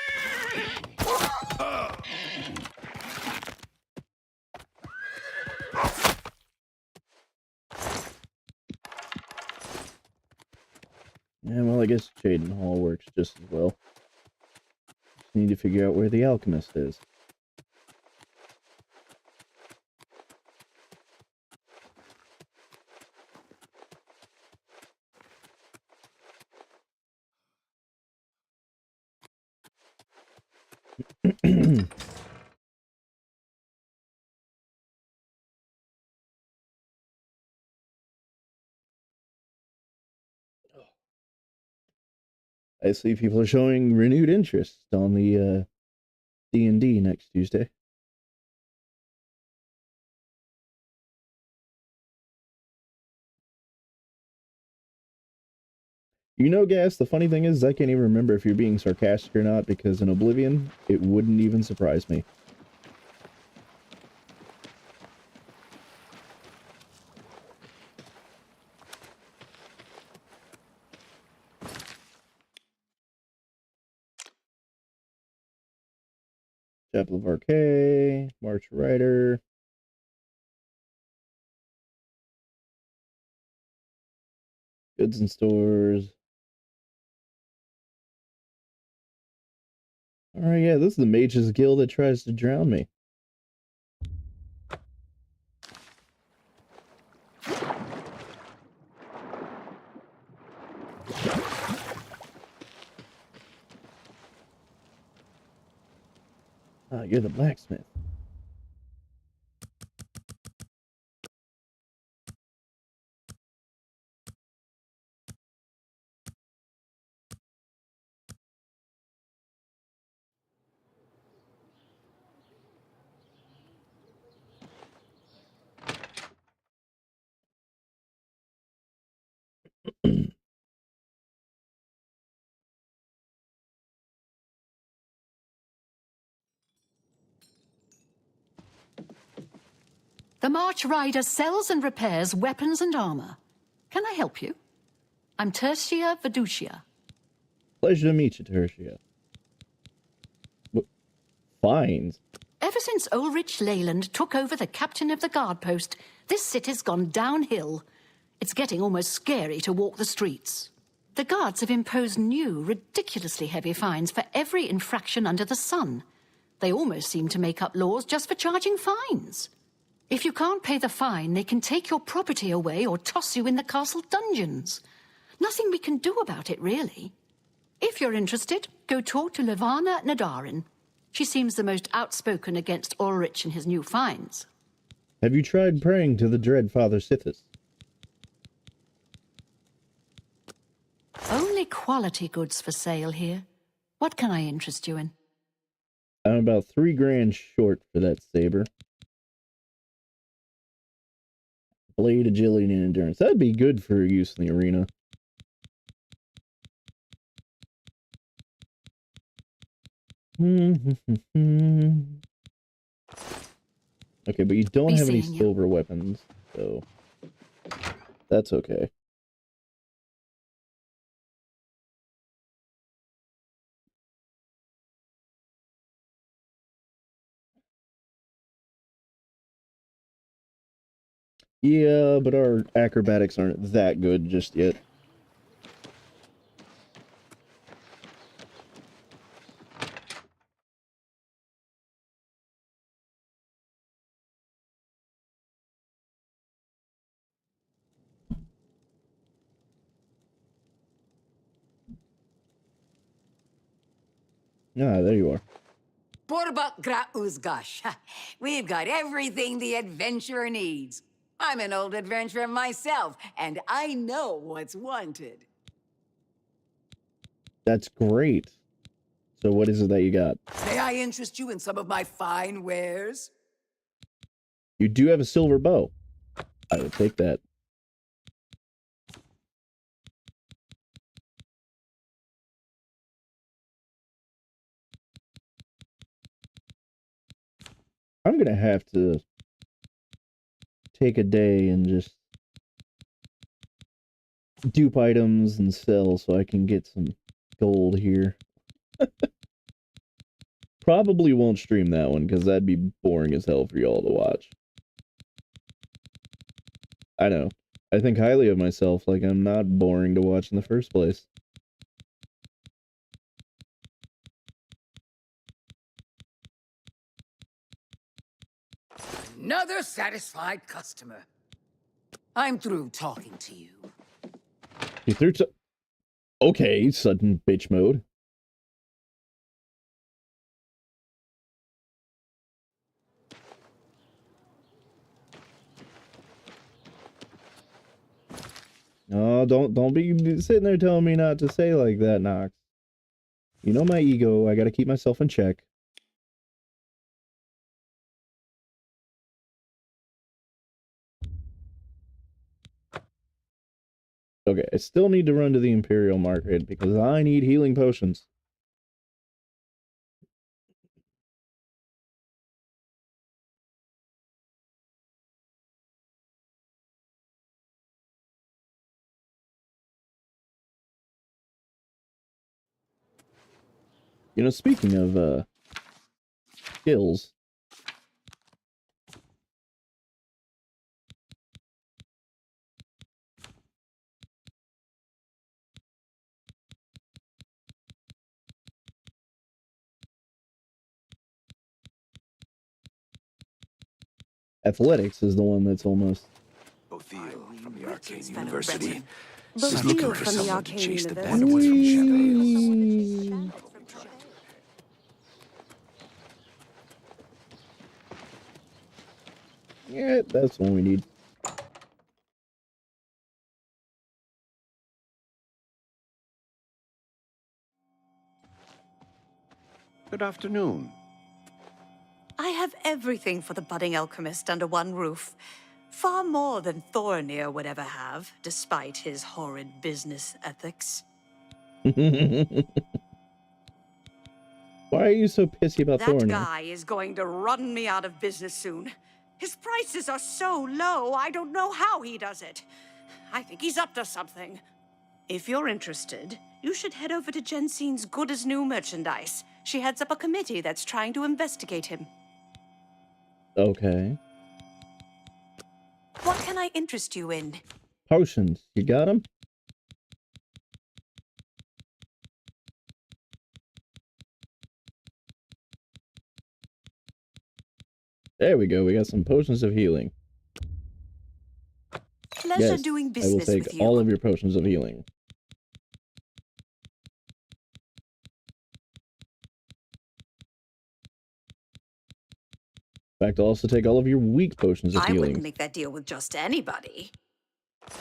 Yeah, well, I guess Jaden Hall works just as well. Just need to figure out where the alchemist is. I see people are showing renewed interest on the D&D next Tuesday. You know, Gas, the funny thing is I can't even remember if you're being sarcastic or not, because in Oblivion, it wouldn't even surprise me. Chapel of Arcade, March Rider. Goods and stores. Alright, yeah, this is the Mage's Guild that tries to drown me. Ah, you're the blacksmith. The March Rider sells and repairs weapons and armor. Can I help you? I'm Tertia Veducia. Pleasure to meet you, Tertia. What? Fines? Ever since Ulrich Leyland took over the captain of the guard post, this city's gone downhill. It's getting almost scary to walk the streets. The guards have imposed new, ridiculously heavy fines for every infraction under the sun. They almost seem to make up laws just for charging fines. If you can't pay the fine, they can take your property away or toss you in the castle dungeons. Nothing we can do about it, really. If you're interested, go talk to Levana Nadarin. She seems the most outspoken against Ulrich and his new fines. Have you tried praying to the Dread Father Sithis? Only quality goods for sale here. What can I interest you in? I'm about $3,000 short for that saber. Blade, agility, and endurance. That'd be good for use in the arena. Okay, but you don't have any silver weapons, so that's okay. Yeah, but our acrobatics aren't that good just yet. Ah, there you are. Borbak gra uzgash. We've got everything the adventurer needs. I'm an old adventurer myself, and I know what's wanted. That's great. So what is it that you got? May I interest you in some of my fine wares? You do have a silver bow. I will take that. I'm gonna have to take a day and just dupe items and sell so I can get some gold here. Probably won't stream that one because that'd be boring as hell for y'all to watch. I know. I think highly of myself, like I'm not boring to watch in the first place. Another satisfied customer. I'm through talking to you. You threw to... Okay, sudden bitch mode. No, don't be sitting there telling me not to say like that, Nox. You know my ego, I gotta keep myself in check. Okay, I still need to run to the Imperial Market because I need healing potions. You know, speaking of skills, athletics is the one that's almost... Botheel from the Arcane University. Botheel Is looking for from the someone Arcane to chase the University. bandits from Shadow Hills. Yeah, that's the one we need. Good afternoon. I have everything for the budding alchemist under one roof. Far more than Thornir would ever have, despite his horrid business ethics. Why are you so pissy about That Thornir? guy is going to run me out of business soon. His prices are so low, I don't know how he does it. I think he's up to something. If you're interested, you should head over to Jensine's Good as New merchandise. She heads up a committee that's trying to investigate him. Okay. What can I interest you in? Potions. You got them? There we go. We got some potions of healing. Pleasure Yes, doing I will business take with you. all of your potions of healing. In fact, I'll also take all of your weak potions of I wouldn't healing. make that deal with just anybody.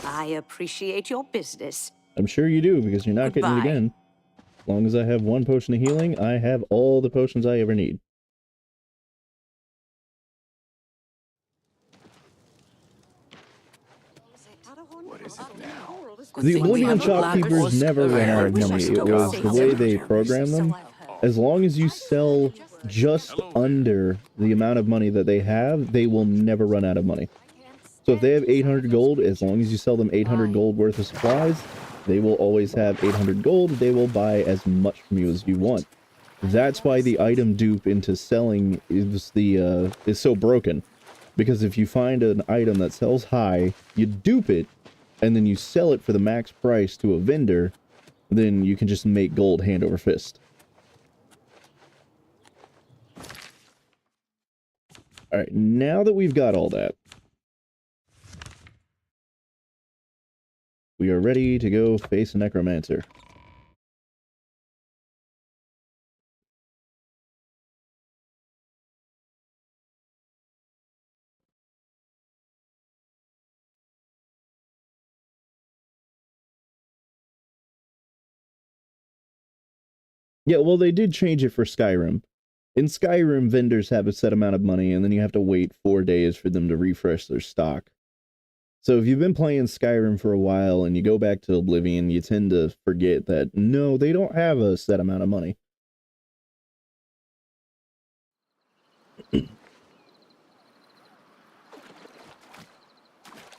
I appreciate your business. I'm sure you do, because you're not getting it Goodbye. again. As long as I have one potion of healing, I have all the potions I ever need. What is it now? The thing we Oblivion have a black shopkeepers horse never run out of there. money. Wish I It still was had the way some they of programmed them. As long as you sell just under the amount of money that they have, they will never run out of money. So if they have 800 gold, as long as you sell them 800 gold worth of supplies, they will always have 800 gold. They will buy as much from you as you want. That's why the item dupe into selling is so broken. Because if you find an item that sells high, you dupe it, and then you sell it for the max price to a vendor, then you can just make gold hand over fist. Alright, now that we've got all that, we are ready to go face a necromancer. Yeah, well, they did change it for Skyrim. In Skyrim, vendors have a set amount of money, and then you have to wait 4 days for them to refresh their stock. So if you've been playing Skyrim for a while and you go back to Oblivion, you tend to forget that, no, they don't have a set amount of money.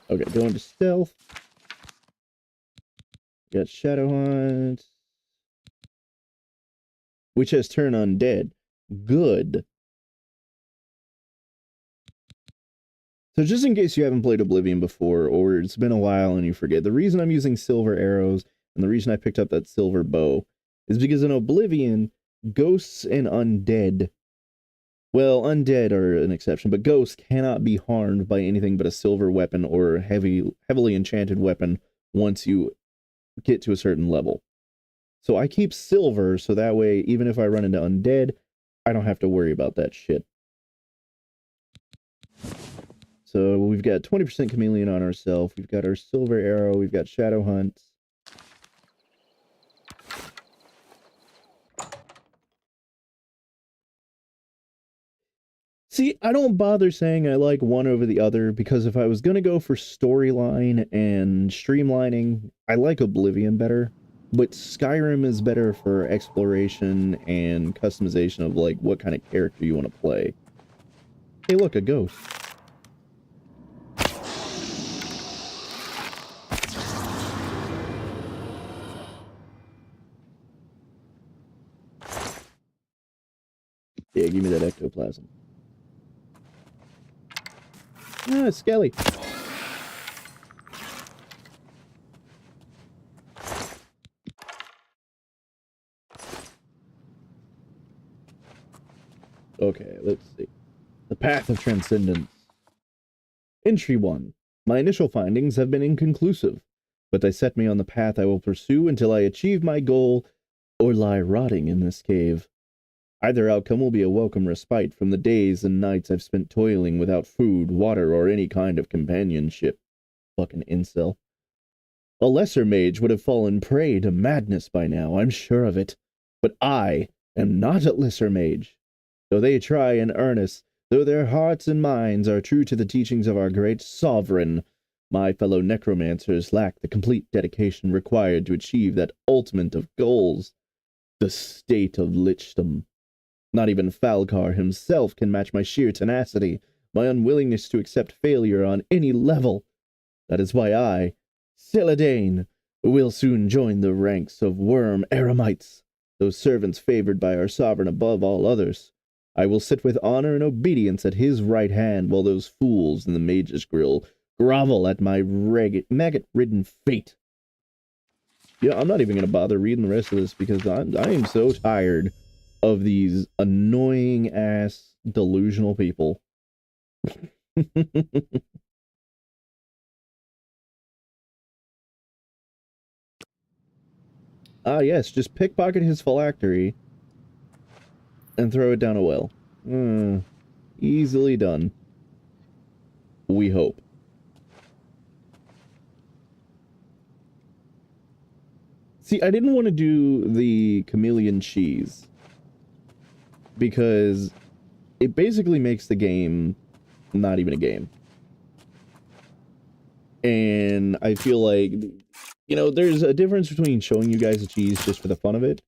Okay, going to stealth. Got Shadow Hunt, which has turn undead. Good. So just in case you haven't played Oblivion before, or it's been a while and you forget, the reason I'm using silver arrows and the reason I picked up that silver bow is because in Oblivion, ghosts and undead, well, undead are an exception, but ghosts cannot be harmed by anything but a silver weapon or heavily enchanted weapon once you get to a certain level. So I keep silver, so that way, even if I run into undead, I don't have to worry about that shit. So we've got 20% chameleon on ourselves. We've got our silver arrow. We've got shadow hunt. See, I don't bother saying I like one over the other, because if I was going to go for storyline and streamlining, I like Oblivion better. But Skyrim is better for exploration and customization of, like, what kind of character you want to play. Hey, look, a ghost. Yeah, give me that ectoplasm. Ah, Skelly. Okay, let's see. The Path of Transcendence. Entry 1. My initial findings have been inconclusive, but they set me on the path I will pursue until I achieve my goal or lie rotting in this cave. Either outcome will be a welcome respite from the days and nights I've spent toiling without food, water, or any kind of companionship. Fucking incel. A lesser mage would have fallen prey to madness by now, I'm sure of it. But I am not a lesser mage. Though they try in earnest, though their hearts and minds are true to the teachings of our great sovereign, my fellow necromancers lack the complete dedication required to achieve that ultimate of goals, the state of lichdom. Not even Falcar himself can match my sheer tenacity, my unwillingness to accept failure on any level. That is why I, Celadane, will soon join the ranks of worm eremites, those servants favored by our sovereign above all others. I will sit with honor and obedience at his right hand, while those fools in the mage's grill grovel at my maggot-ridden fate. Yeah, I'm not even going to bother reading the rest of this, because I am so tired of these annoying-ass, delusional people. Ah, yes, just pickpocket his phylactery and throw it down a well. Easily done. We hope. See, I didn't want to do the chameleon cheese, because it basically makes the game not even a game. And I feel like, you know, there's a difference between showing you guys the cheese just for the fun of it,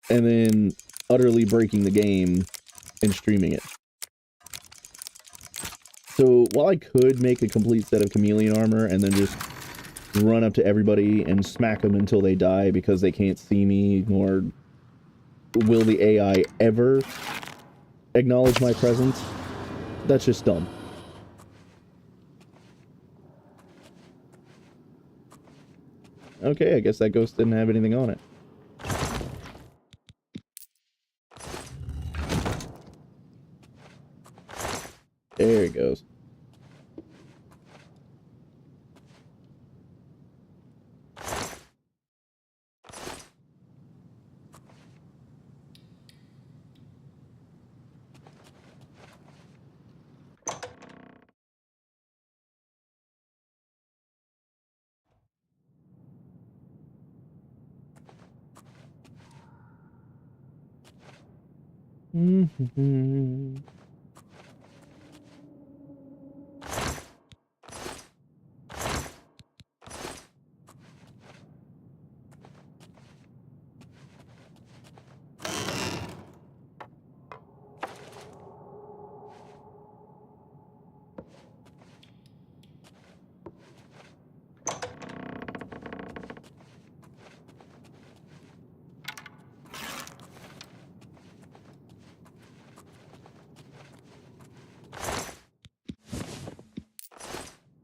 and then utterly breaking the game and streaming it. So while I could make a complete set of chameleon armor and then just run up to everybody and smack them until they die because they can't see me, nor will the AI ever acknowledge my presence, that's just dumb. Okay, I guess that ghost didn't have anything on it. There it goes.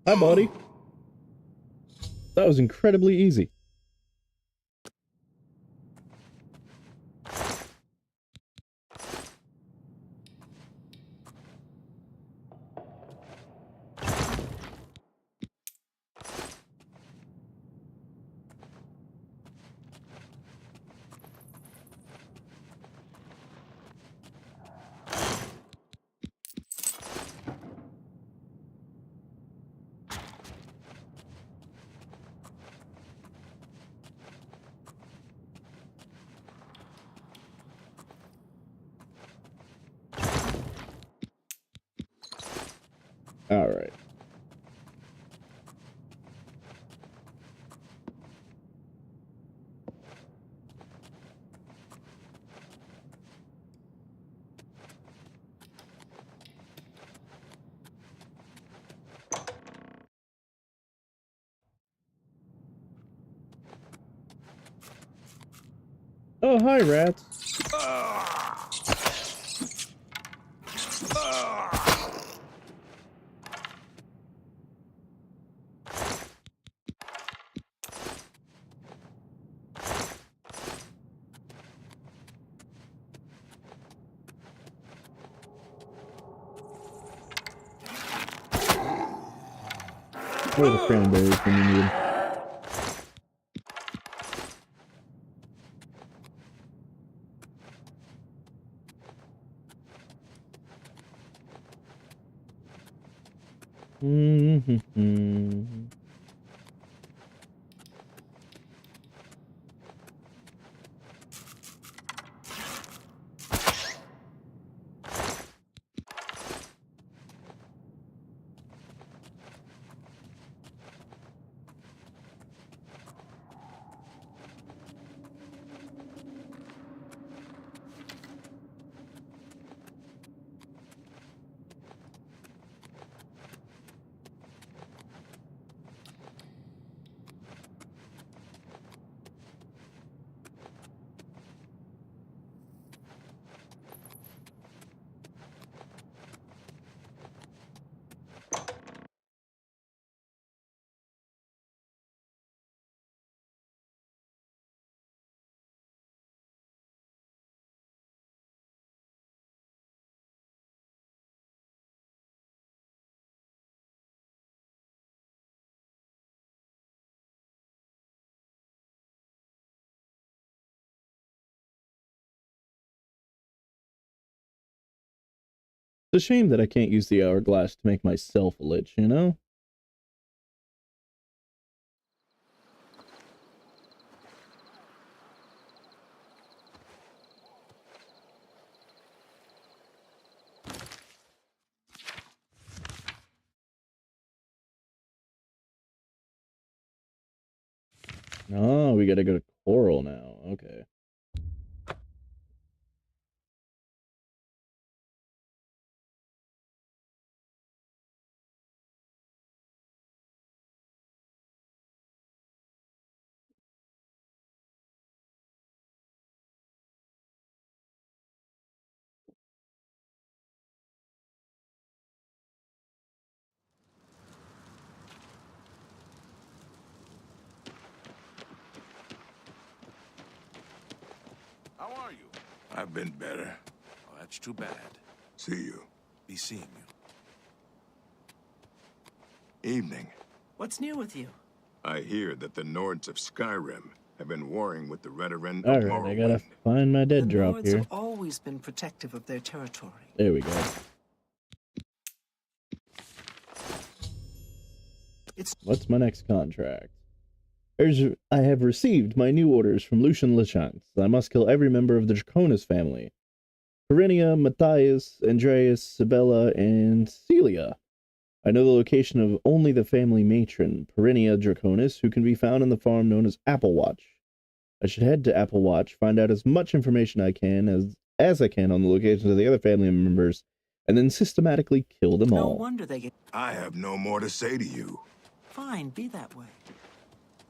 Hi, buddy. That was incredibly easy. All right. Oh, hi, rats. Where are the cranberries when you need? It's a shame that I can't use the hourglass to make myself a lich, you know? Oh, we gotta go to Coral now. Okay. How are you? I've been better. Oh, that's too bad. See you. Be seeing you. Evening. What's new with you? I hear that the Nords of Skyrim have been warring with the Redoran of Alright, I gotta find my dead drop Nords here. have always been protective of their territory. There we go. What's my next contract? I have received my new orders from Lucien Lechance. I must kill every member of the Draconis family. Perinia, Matthias, Andreas, Sibella, and Celia. I know the location of only the family matron, Perinia Draconis, who can be found on the farm known as Applewatch. I should head to Applewatch, find out as much information I can as I can on the locations of the other family members, and then systematically kill them all. No wonder they get... I have no more to say to you. Fine, be that way.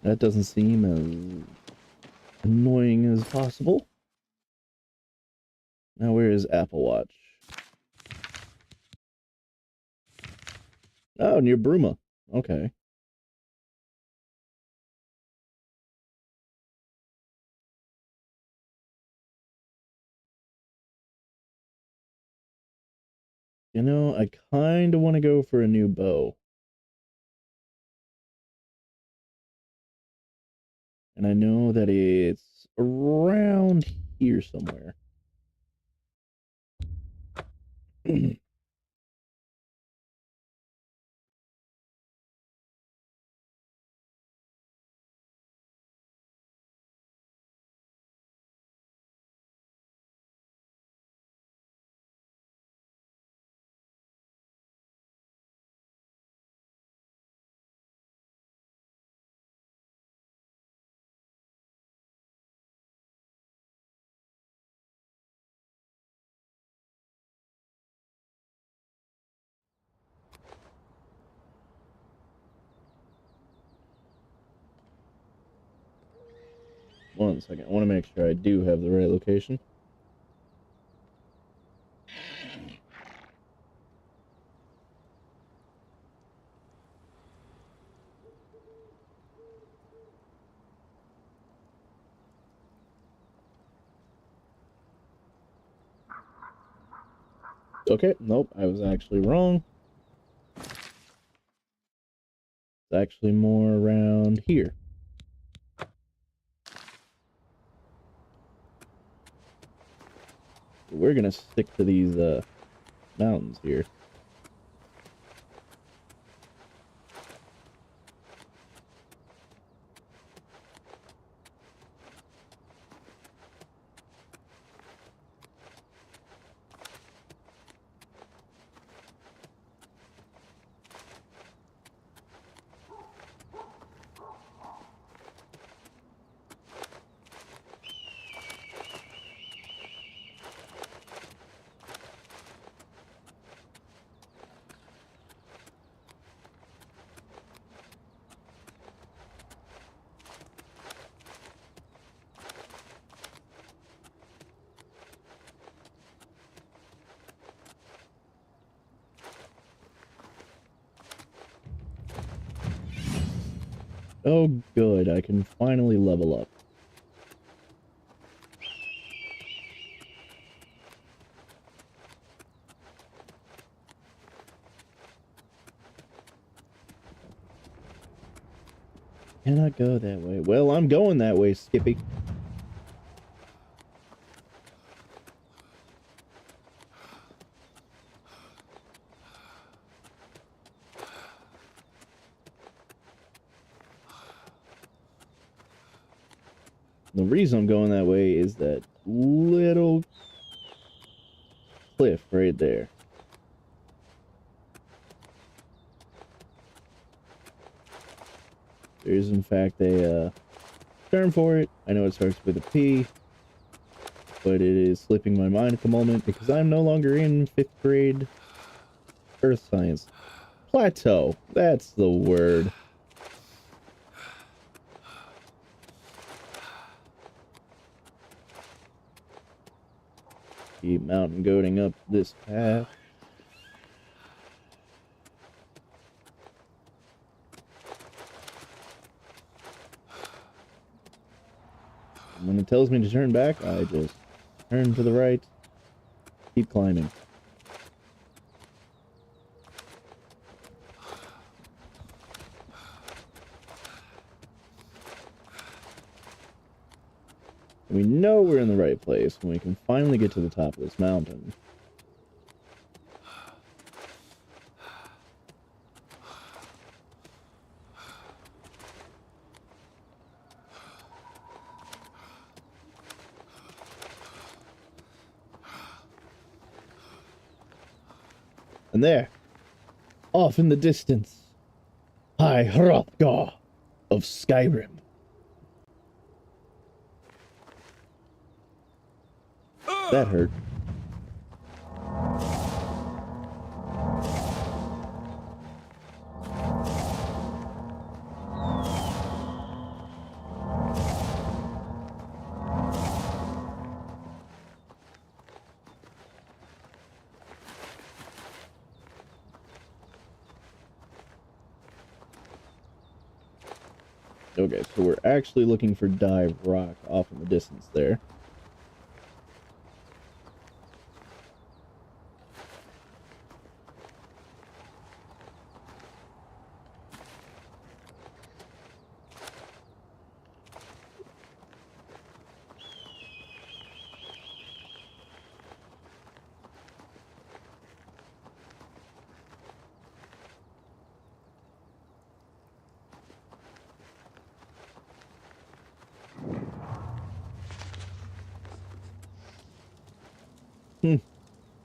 That doesn't seem as annoying as possible. Now, where is Applewatch? Oh, near Bruma. Okay. You know, I kind of want to go for a new bow. And I know that it's around here somewhere. One second. I want to make sure I do have the right location. Okay, nope, I was actually wrong. It's actually more around here. We're gonna stick to these mountains here. Oh, good. I can finally level up. Cannot go that way. Well, I'm going that way, Skippy. The reason I'm going that way is that little cliff right there. There is, in fact, a term for it. I know it starts with a P, but it is slipping my mind at the moment because I'm no longer in 5th grade Earth Science. Plateau. That's the word. Keep mountain goating up this path. And when it tells me to turn back, I just turn to the right, keep climbing. We know we're in the right place when we can finally get to the top of this mountain. And there, off in the distance, High Hrothgar of Skyrim. That hurt. Okay, so we're actually looking for Dive Rock off in the distance there.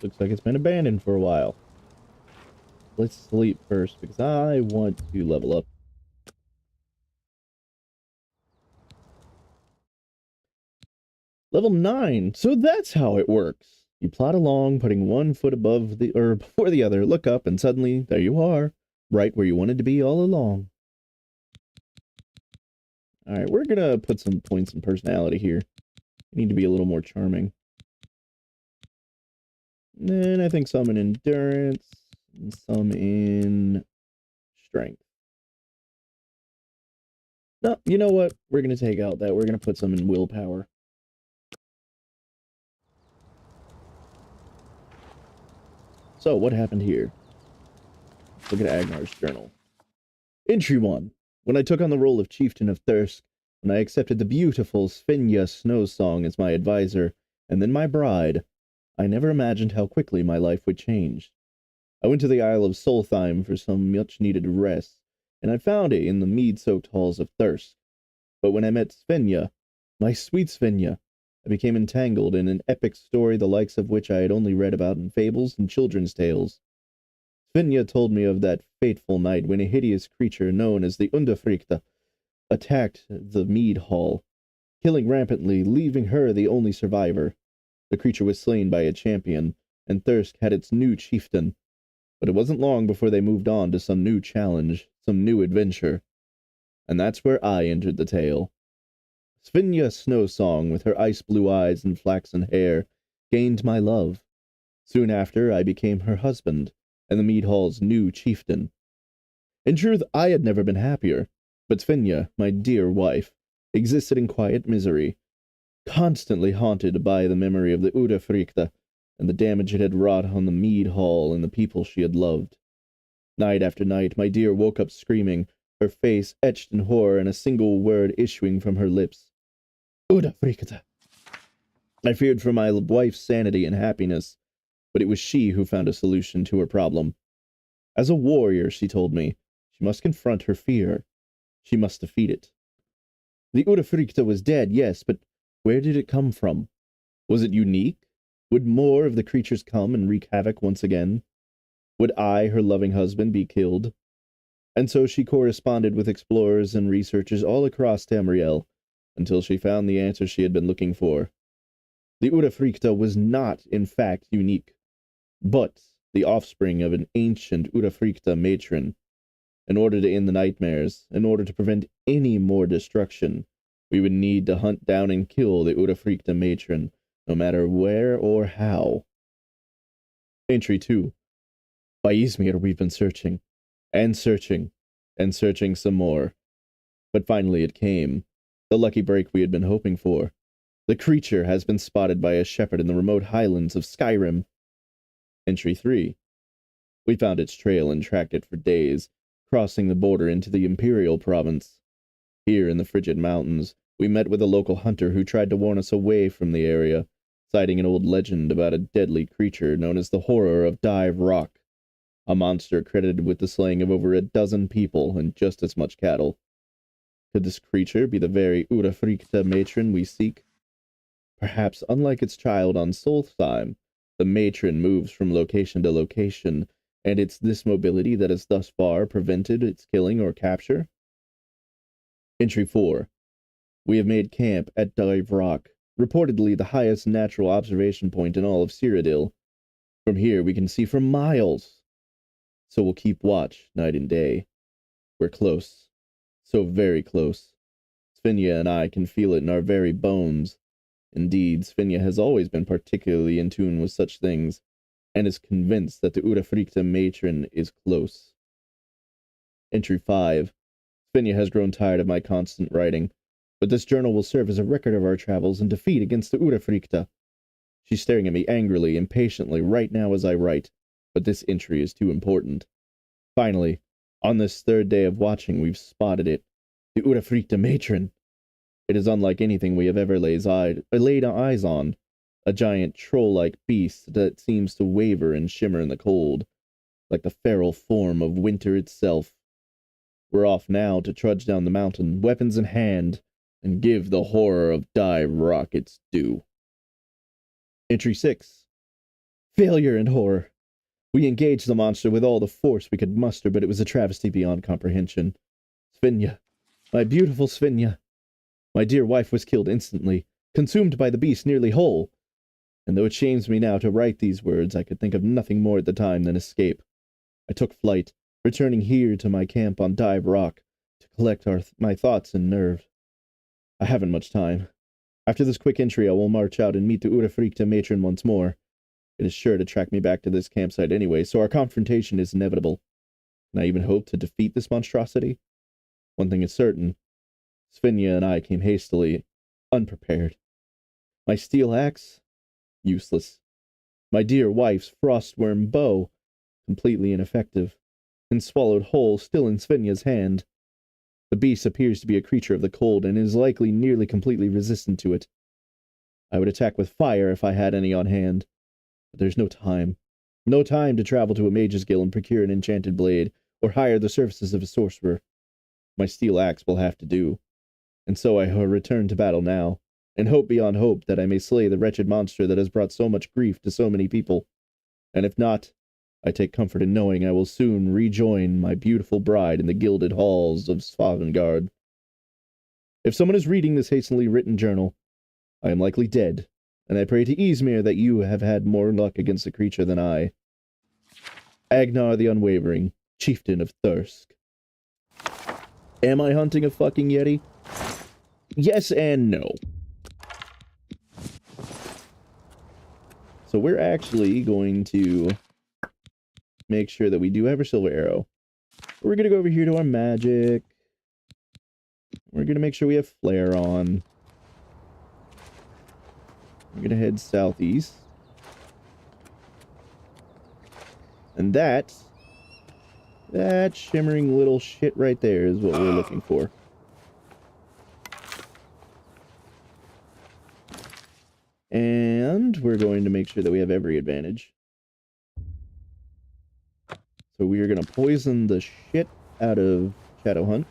Looks like it's been abandoned for a while. Let's sleep first, because I want to level up. Level 9! So that's how it works! You plod along, putting one foot above the, or before the other, look up, and suddenly, there you are, right where you wanted to be all along. Alright, we're gonna put some points in personality here. We need to be a little more charming. And then I think some in endurance, and some in strength. No, you know what? We're going to take out that. We're going to put some in willpower. So, what happened here? Look at Agnar's journal. Entry 1. When I took on the role of Chieftain of Thirsk, when I accepted the beautiful Svenja Snowsong as my advisor, and then my bride, I never imagined how quickly my life would change. I went to the Isle of Solheim for some much-needed rest, and I found it in the mead-soaked halls of Thirsk. But when I met Svenja, my sweet Svenja, I became entangled in an epic story the likes of which I had only read about in fables and children's tales. Svenja told me of that fateful night when a hideous creature known as the Underfrikta attacked the mead hall, killing rampantly, leaving her the only survivor. The creature was slain by a champion, and Thirsk had its new chieftain. But it wasn't long before they moved on to some new challenge, some new adventure. And that's where I entered the tale. Svenja Snowsong, with her ice-blue eyes and flaxen hair, gained my love. Soon after, I became her husband, and the mead hall's new chieftain. In truth, I had never been happier, but Svenja, my dear wife, existed in quiet misery, constantly haunted by the memory of the Udafrikta and the damage it had wrought on the mead hall and the people she had loved. Night after night, my dear woke up screaming, her face etched in horror and a single word issuing from her lips. Udafrikta. I feared for my wife's sanity and happiness, but it was she who found a solution to her problem. As a warrior, she told me, she must confront her fear. She must defeat it. The Udafrikta was dead, yes, but where did it come from? Was it unique? Would more of the creatures come and wreak havoc once again? Would I, her loving husband, be killed? And so she corresponded with explorers and researchers all across Tamriel, until she found the answer she had been looking for. The Udafrikta was not, in fact, unique, but the offspring of an ancient Udafrikta matron. In order to end the nightmares, in order to prevent any more destruction, we would need to hunt down and kill the Udafrikta matron, no matter where or how. Entry 2. By Izmir we've been searching, and searching, and searching some more. But finally it came, the lucky break we had been hoping for. The creature has been spotted by a shepherd in the remote highlands of Skyrim. Entry 3. We found its trail and tracked it for days, crossing the border into the Imperial province. Here in the frigid mountains, we met with a local hunter who tried to warn us away from the area, citing an old legend about a deadly creature known as the Horror of Dive Rock, a monster credited with the slaying of over a dozen people and just as much cattle. Could this creature be the very Udafrikta matron we seek? Perhaps, unlike its child on Solstheim, the matron moves from location to location, and it's this mobility that has thus far prevented its killing or capture. Entry 4. We have made camp at Dive Rock, reportedly the highest natural observation point in all of Cyrodiil. From here we can see for miles. So we'll keep watch night and day. We're close. So very close. Svenja and I can feel it in our very bones. Indeed, Svenja has always been particularly in tune with such things, and is convinced that the Urafrikta matron is close. Entry 5. Svenja has grown tired of my constant writing, but this journal will serve as a record of our travels and defeat against the Urafrikta. She's staring at me angrily, impatiently, right now as I write, but this entry is too important. Finally, on this third day of watching, we've spotted it. The Urafrikta matron. It is unlike anything we have ever laid eyes on. A giant troll-like beast that seems to waver and shimmer in the cold, like the feral form of winter itself. We're off now to trudge down the mountain, weapons in hand, and give the horror of Dive Rock its due. Entry 6. Failure and horror. We engaged the monster with all the force we could muster, but it was a travesty beyond comprehension. Svenja, my beautiful Svenja. My dear wife was killed instantly, consumed by the beast nearly whole. And though it shames me now to write these words, I could think of nothing more at the time than escape. I took flight, returning here to my camp on Dive Rock to collect my thoughts and nerve. I haven't much time. After this quick entry, I will march out and meet the Urafrikta matron once more. It is sure to track me back to this campsite anyway, so our confrontation is inevitable. Can I even hope to defeat this monstrosity? One thing is certain. Svenja and I came hastily, unprepared. My steel axe? Useless. My dear wife's frostworm bow? Completely ineffective, and swallowed whole still in Svenja's hand. The beast appears to be a creature of the cold, and is likely nearly completely resistant to it. I would attack with fire if I had any on hand, but there's no time. No time to travel to a mage's guild and procure an enchanted blade, or hire the services of a sorcerer. My steel axe will have to do. And so I return to battle now, and hope beyond hope that I may slay the wretched monster that has brought so much grief to so many people. And if not, I take comfort in knowing I will soon rejoin my beautiful bride in the gilded halls of Sovngarde. If someone is reading this hastily written journal, I am likely dead, and I pray to Ysmir that you have had more luck against the creature than I. Agnar the Unwavering, Chieftain of Thirsk. Am I hunting a fucking Yeti? Yes and no. So we're actually going to make sure that we do have our silver arrow. We're going to go over here to our magic. We're going to make sure we have flare on. We're going to head southeast. And that shimmering little shit right there is what we're looking for. And we're going to make sure that we have every advantage. So we are going to poison the shit out of Shadowhunt.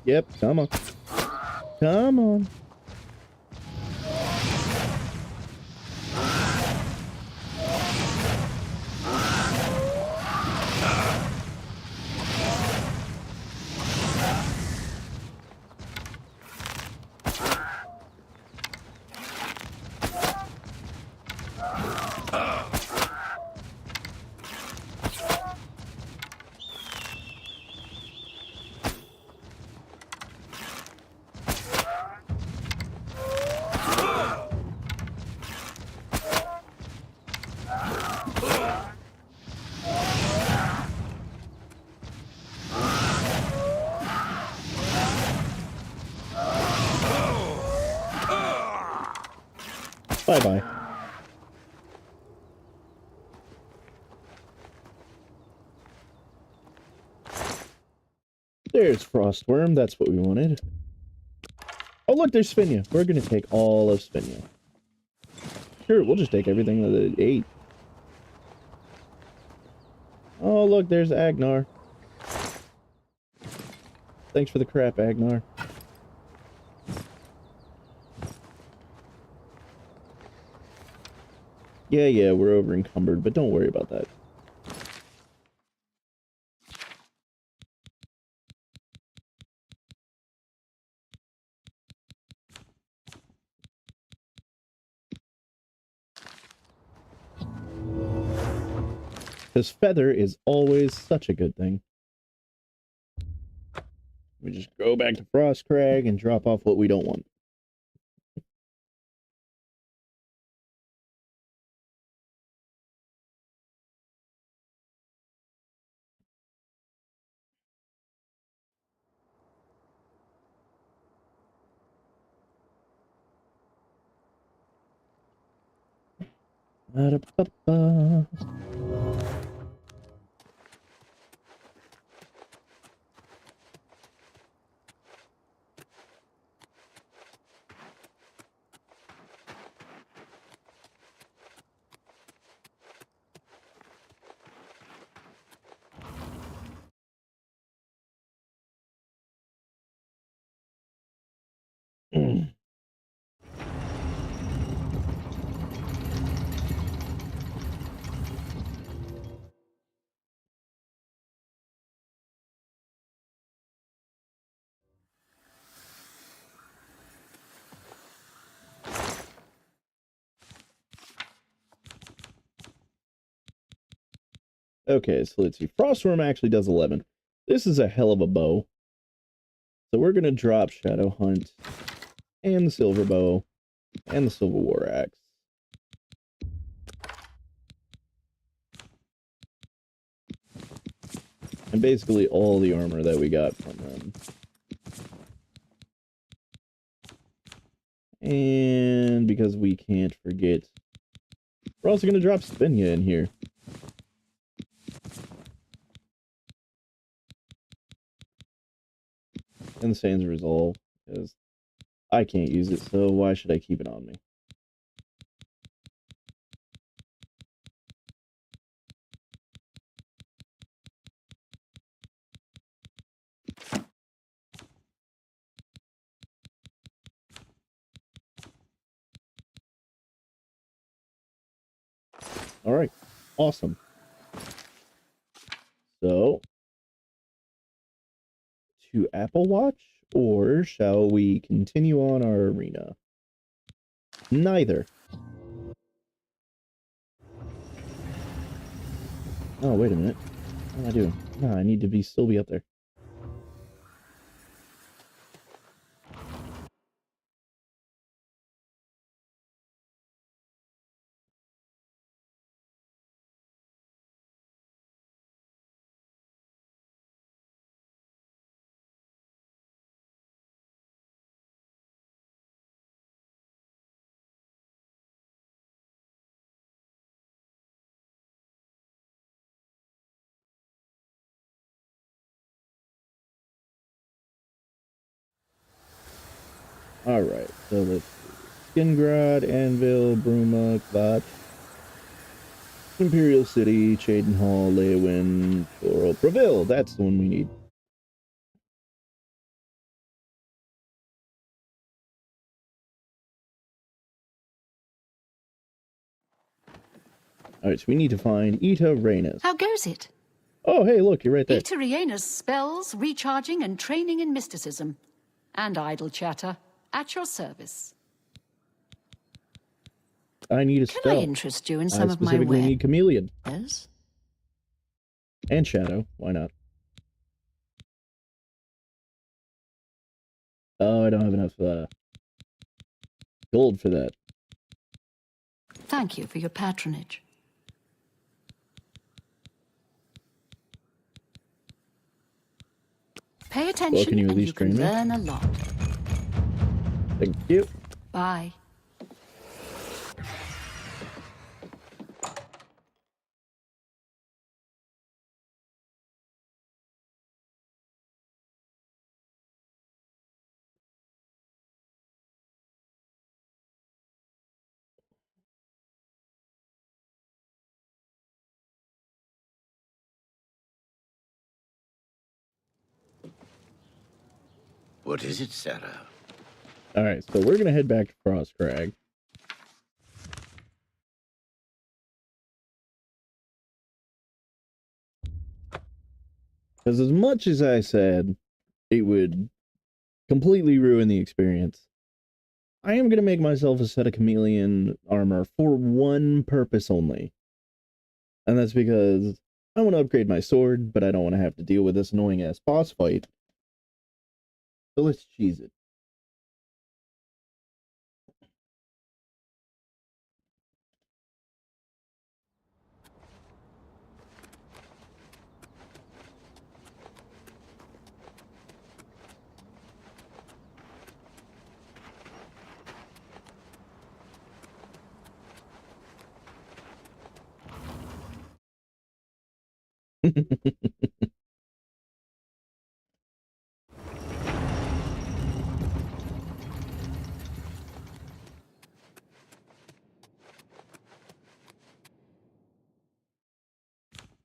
Yep, come on. Come on. Bye-bye. There's Frostworm. That's what we wanted. Oh, look, there's Svenja. We're going to take all of Svenja. Sure, we'll just take everything that it ate. Oh, look, there's Agnar. Thanks for the crap, Agnar. Yeah, we're over encumbered, but don't worry about that. Because feather is always such a good thing. We just go back to Frostcrag and drop off what we don't want. Ba-da-ba-ba. Okay, so let's see. Frostworm actually does 11. This is a hell of a bow. So we're going to drop Shadow Hunt and the Silver Bow and the Silver War Axe. And basically all the armor that we got from them. And because we can't forget, we're also going to drop Spinya in here. And the Sands of Resolve, because I can't use it, so why should I keep it on me? Alright, awesome. So, to Apple Watch, or shall we continue on our arena? Neither. Oh, wait a minute. What am I doing? No, I need to still be up there. Alright, so let's see. Skingrad, Anvil, Bruma, Kvatch, Imperial City, Cheydinhal, Leywin, Chorrol, Praville. That's the one we need. Alright, so we need to find Ita Rhaenys. How goes it? Oh, hey, look, you're right there. Ita Rhaenys spells, recharging, and training in mysticism. And idle chatter. At your service. I need a Can spell. I interest you in some of my specifically need Chameleon. wares? And Shadow. Why not? Oh, I don't have enough gold for that. Thank you for your patronage. Pay attention Well, can you at and least you can train me? learn a lot. Thank you. Bye. What is it, Sarah? Alright, so we're gonna head back to Frostcrag. Because as much as I said it would completely ruin the experience, I am going to make myself a set of chameleon armor for one purpose only. And that's because I want to upgrade my sword, but I don't want to have to deal with this annoying ass boss fight. So let's cheese it.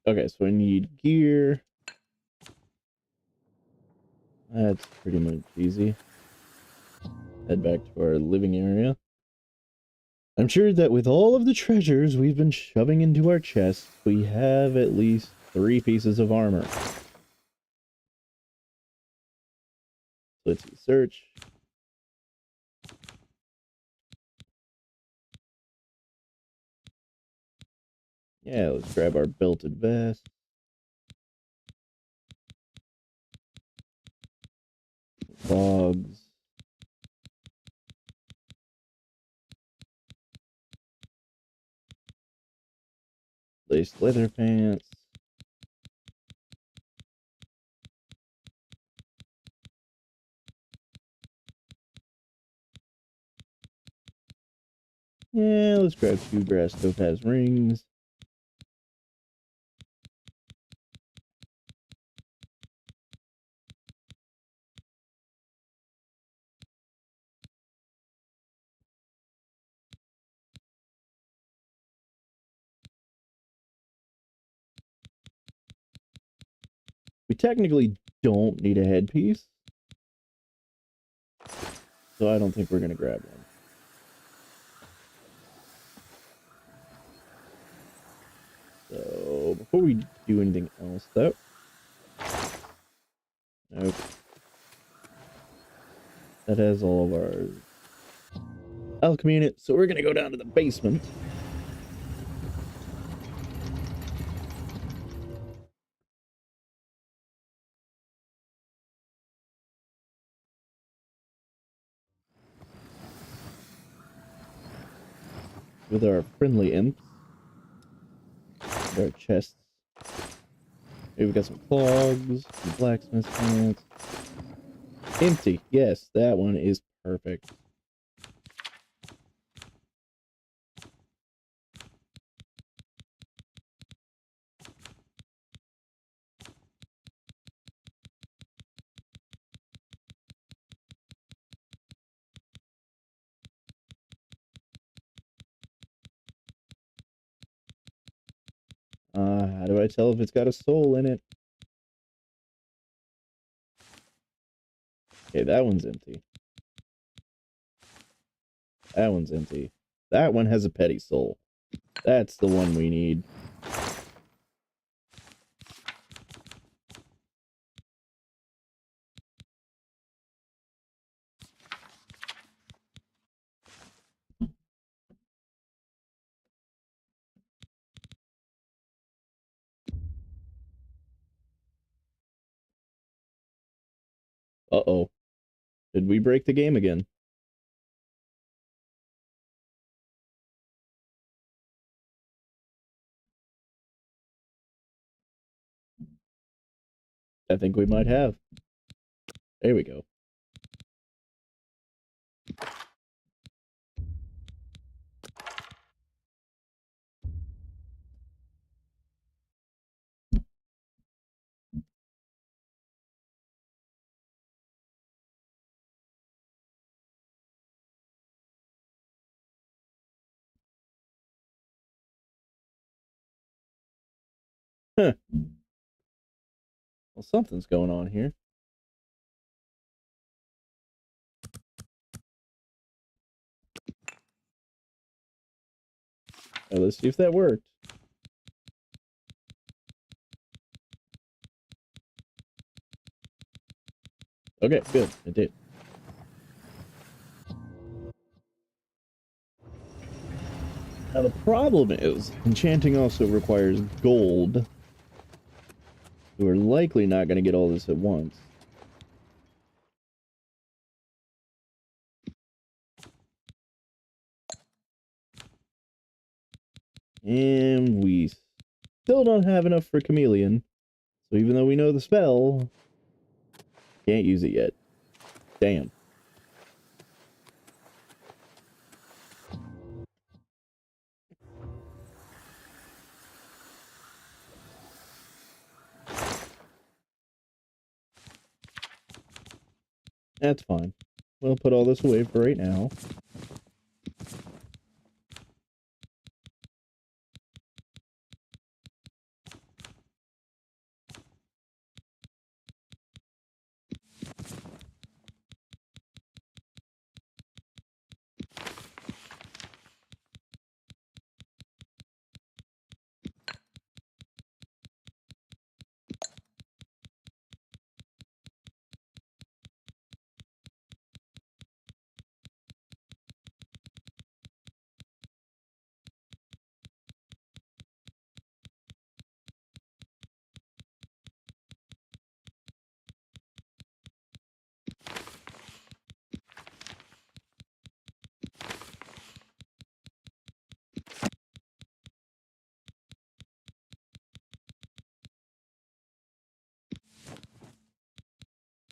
Okay, so I need gear. That's pretty much easy. Head back to our living area. I'm sure that with all of the treasures we've been shoving into our chests, we have at least 3 pieces of armor. Let's see, search. Yeah, let's grab our belted vest. Clogs. Laced leather pants. Yeah, let's grab 2 brass topaz rings. We technically don't need a headpiece, so I don't think we're going to grab one. So, before we do anything else, though... Nope. That has all of our alchemy in it, so we're going to go down to the basement. With our friendly imps. With our chests. Maybe we've got some clogs, some blacksmith pants. Empty. Yes, that one is perfect. How do I tell if it's got a soul in it? Okay, that one's empty. That one's empty. That one has a petty soul. That's the one we need. Uh-oh. Did we break the game again? I think we might have. There we go. Huh. Well, something's going on here. Well, let's see if that worked. Okay, good. It did. Now the problem is, enchanting also requires gold. So we're likely not going to get all this at once. And we still don't have enough for Chameleon. So even though we know the spell, can't use it yet. Damn. That's fine. We'll put all this away for right now.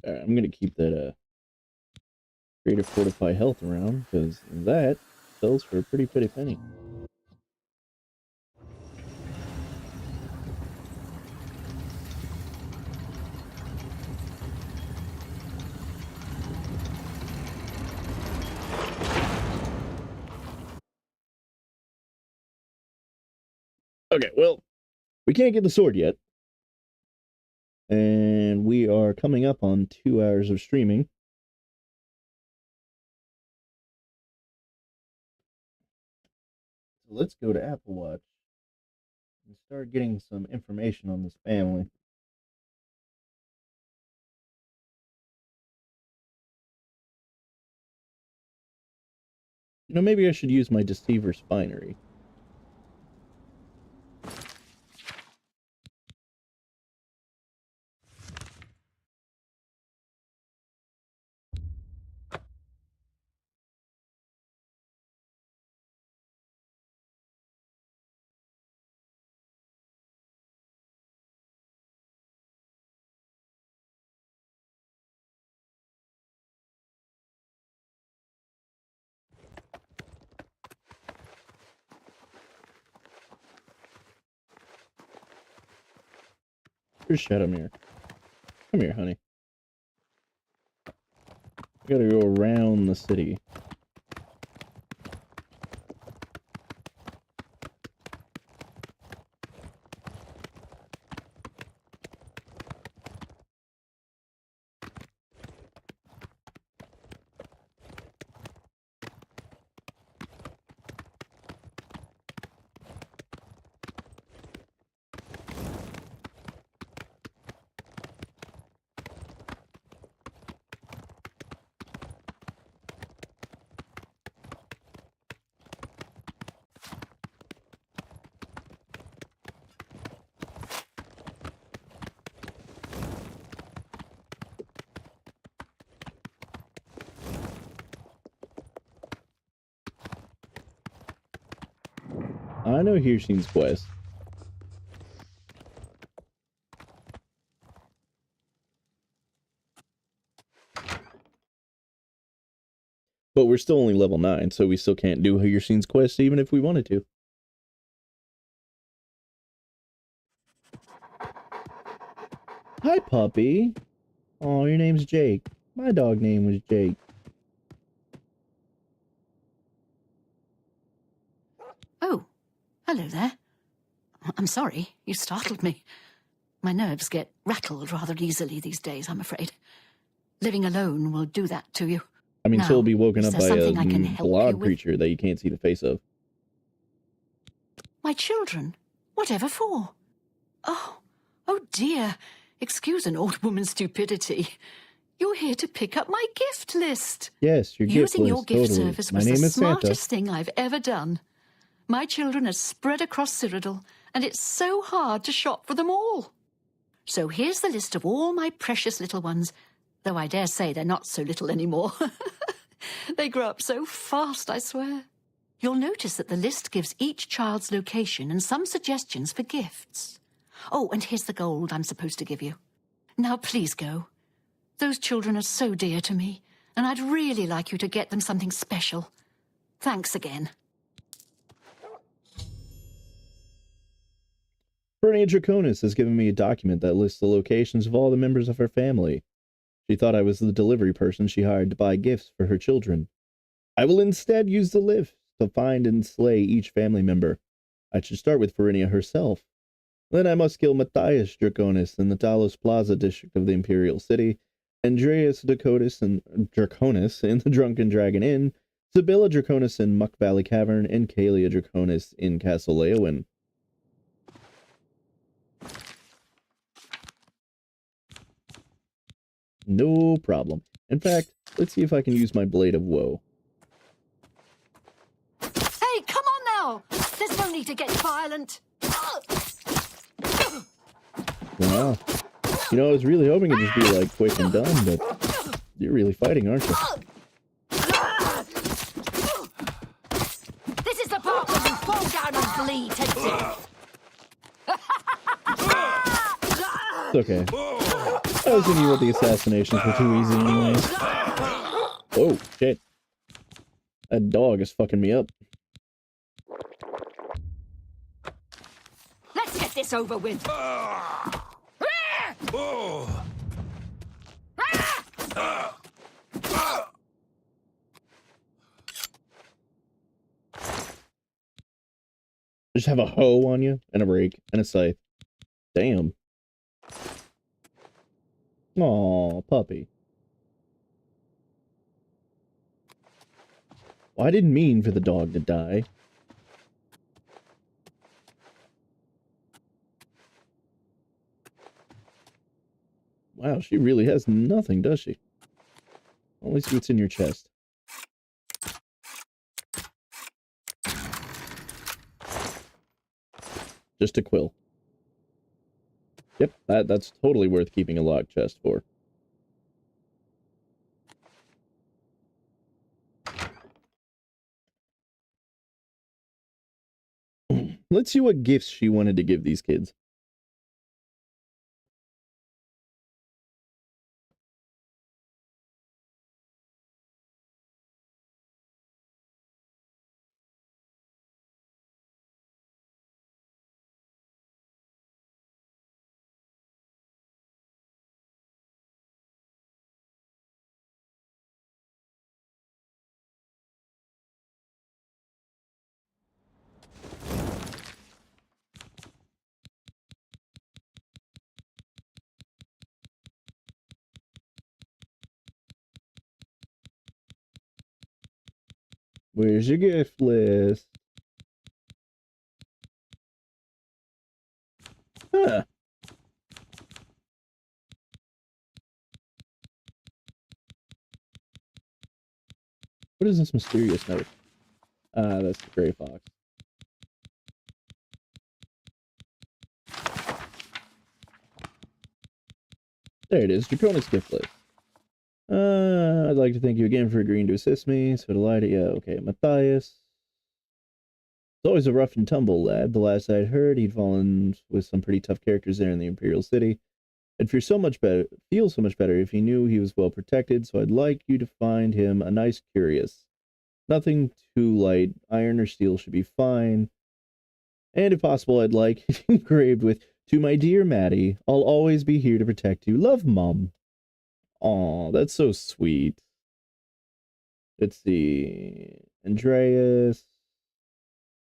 Alright, I'm gonna keep that Creative Fortify Health around, because that sells for a pretty penny. Okay, well, we can't get the sword yet. And we are coming up on 2 hours of streaming. So let's go to Apple Watch and start getting some information on this family. You know, maybe I should use my Deceiver Spinery. Here's Shadowmere. Come here, honey. We gotta go around the city. I know Hirschine's quest. But we're still only level 9, so we still can't do Hirschine's quest even if we wanted to. Hi, puppy. Oh, your name's Jake. My dog name was Jake. Oh, hello there. I'm sorry, you startled me. My nerves get rattled rather easily these days, I'm afraid. Living alone will do that to you. I mean, now, she'll be woken up by a blob creature that you can't see the face of. My children? Whatever for? Oh dear. Excuse an old woman's stupidity. You're here to pick up my gift list. Yes, your gift list. Using your gift totally. service My was name the is Santa. smartest thing I've ever done. My children are spread across Cyrodiil, and it's so hard to shop for them all. So here's the list of all my precious little ones, though I dare say they're not so little anymore. They grow up so fast, I swear. You'll notice that the list gives each child's location and some suggestions for gifts. Oh, and here's the gold I'm supposed to give you. Now please go. Those children are so dear to me, and I'd really like you to get them something special. Thanks again. Bernie Draconis has given me a document that lists the locations of all the members of her family. She thought I was the delivery person she hired to buy gifts for her children. I will instead use the lift to find and slay each family member. I should start with Verinia herself. Then I must kill Matthias Draconis in the Talos Plaza district of the Imperial City, Andreas Draconis in the Drunken Dragon Inn, Sibylla Draconis in Muck Valley Cavern, and Kalia Draconis in Castle Leowin. No problem. In fact, let's see if I can use my Blade of Woe. Hey, come on now! There's no need to get violent. Wow. You know, I was really hoping it'd just be, like, quick and done, but you're really fighting, aren't you? This is the part where you fall down and bleed to death. It's okay. I was thinking about the assassinations were too easy anyways. Oh, shit. That dog is fucking me up. Let's get this over with. Just have a hoe on you, and a rake, and a scythe. Damn. Aw, puppy. Well, I didn't mean for the dog to die. Wow, she really has nothing, does she? Only see what's in your chest. Just a quill. Yep, that's totally worth keeping a locked chest for. Let's see what gifts she wanted to give these kids. Where's your gift list? Huh. What is this mysterious note? That's the Gray Fox. There it is, Draconis gift list. I'd like to thank you again for agreeing to assist me. So delighted. Yeah, okay. Matthias. It's always a rough and tumble lad. The last I'd heard, he'd fallen with some pretty tough characters there in the Imperial City. I'd feel so much better if he knew he was well protected, so I'd like you to find him a nice curious. Nothing too light. Iron or steel should be fine. And if possible, I'd like it engraved with, "To my dear Maddie, I'll always be here to protect you. Love, Mom." Aw, that's so sweet. Let's see. Andreas.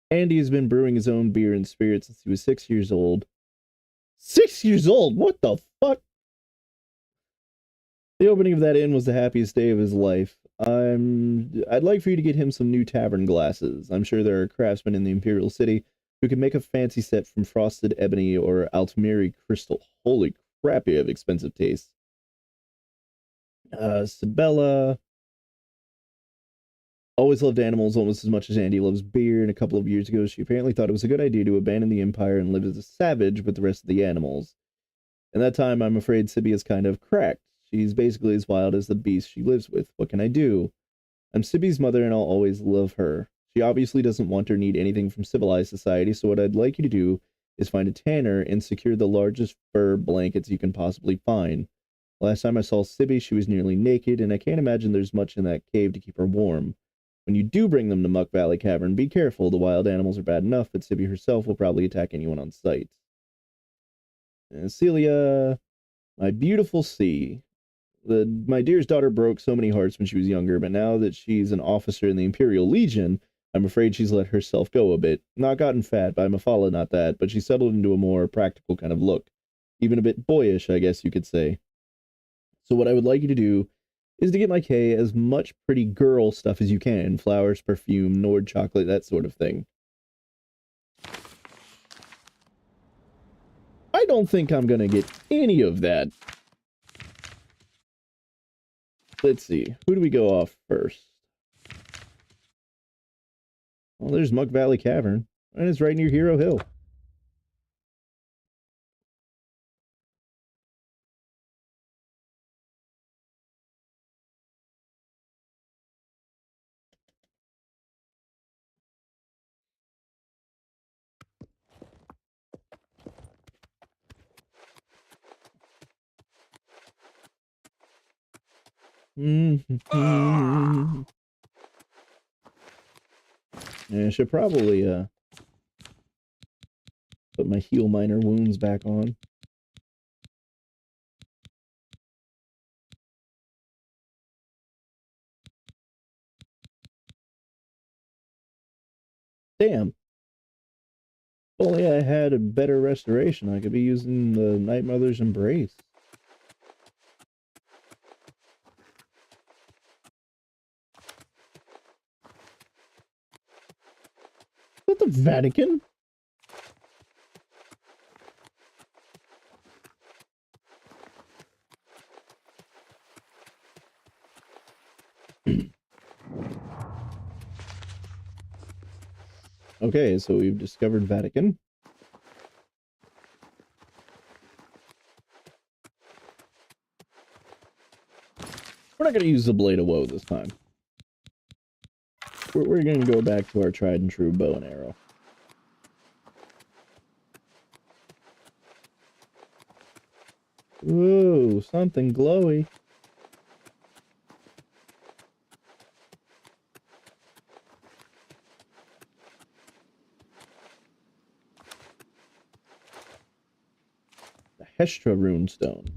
Andy has been brewing his own beer and spirits since he was 6 years old. 6 years old? What the fuck? The opening of that inn was the happiest day of his life. I'd like for you to get him some new tavern glasses. I'm sure there are craftsmen in the Imperial City who can make a fancy set from frosted ebony or Altamiri crystal. Holy crap, you have expensive taste. Sabella always loved animals almost as much as Andy loves beer, and a couple of years ago she apparently thought it was a good idea to abandon the Empire and live as a savage with the rest of the animals. And that time, I'm afraid Sibby is kind of cracked. She's basically as wild as the beast she lives with. What can I do? I'm Sibby's mother, and I'll always love her. She obviously doesn't want or need anything from civilized society, so what I'd like you to do is find a tanner and secure the largest fur blankets you can possibly find. Last time I saw Sibby, she was nearly naked, and I can't imagine there's much in that cave to keep her warm. When you do bring them to Muck Valley Cavern, be careful. The wild animals are bad enough, but Sibby herself will probably attack anyone on sight. And Celia, my beautiful C. My dearest daughter broke so many hearts when she was younger, but now that she's an officer in the Imperial Legion, I'm afraid she's let herself go a bit. Not gotten fat, by Mafala, not that, but she's settled into a more practical kind of look. Even a bit boyish, I guess you could say. So what I would like you to do is to get my Kay as much pretty girl stuff as you can. Flowers, perfume, Nord chocolate, that sort of thing. I don't think I'm gonna get any of that. Let's see. Who do we go off first? Well, there's Muck Valley Cavern. And it's right near Hero Hill. Yeah, I should probably put my heal minor wounds back on. Damn. If only I had a better restoration, I could be using the Night Mother's Embrace. Is that the Vatican? Okay, so we've discovered Vatican. We're not going to use the Blade of Woe this time. We're going to go back to our tried and true bow and arrow. Ooh, something glowy. The Hestra runestone.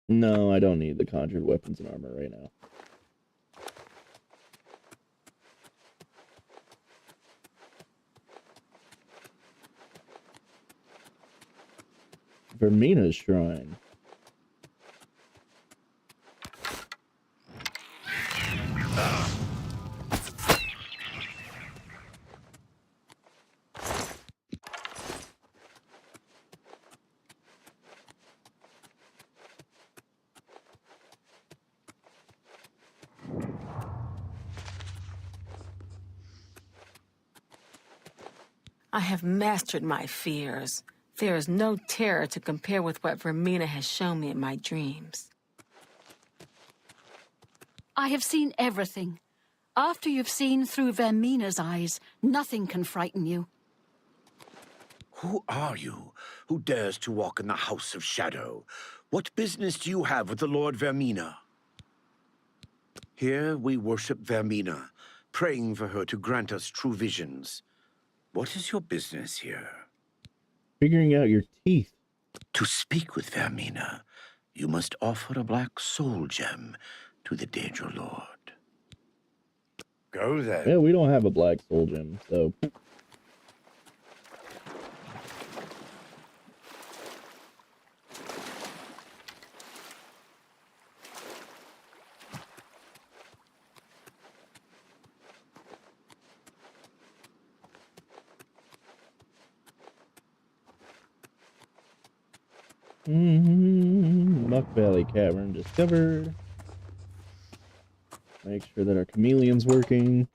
No, I don't need the conjured weapons and armor right now. Vermina's Shrine. I have mastered my fears. There is no terror to compare with what Vermina has shown me in my dreams. I have seen everything. After you've seen through Vermina's eyes, nothing can frighten you. Who are you? Who dares to walk in the House of Shadow? What business do you have with the Lord Vermina? Here we worship Vermina, praying for her to grant us true visions. What is your business here? Figuring out your teeth. To speak with Vermina, you must offer a black soul gem to the Daedra Lord. Go then. Yeah, we don't have a black soul gem, so... Muck Valley Cavern discovered. Make sure that our chameleon's working.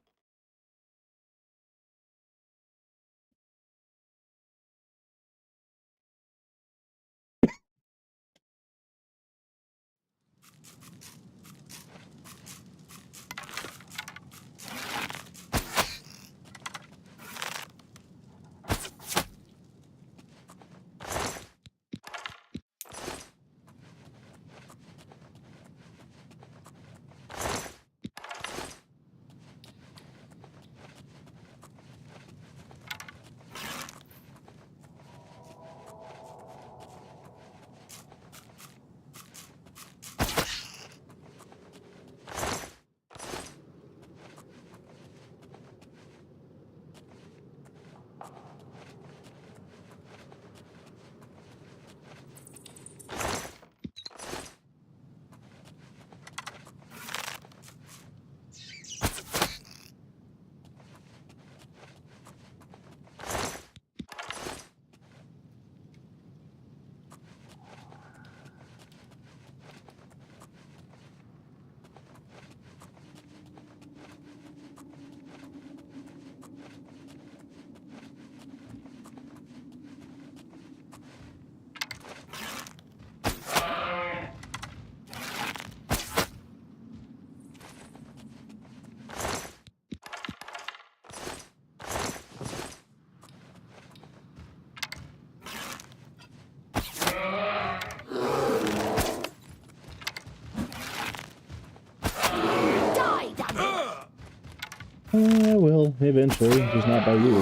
I will, eventually, just not by you.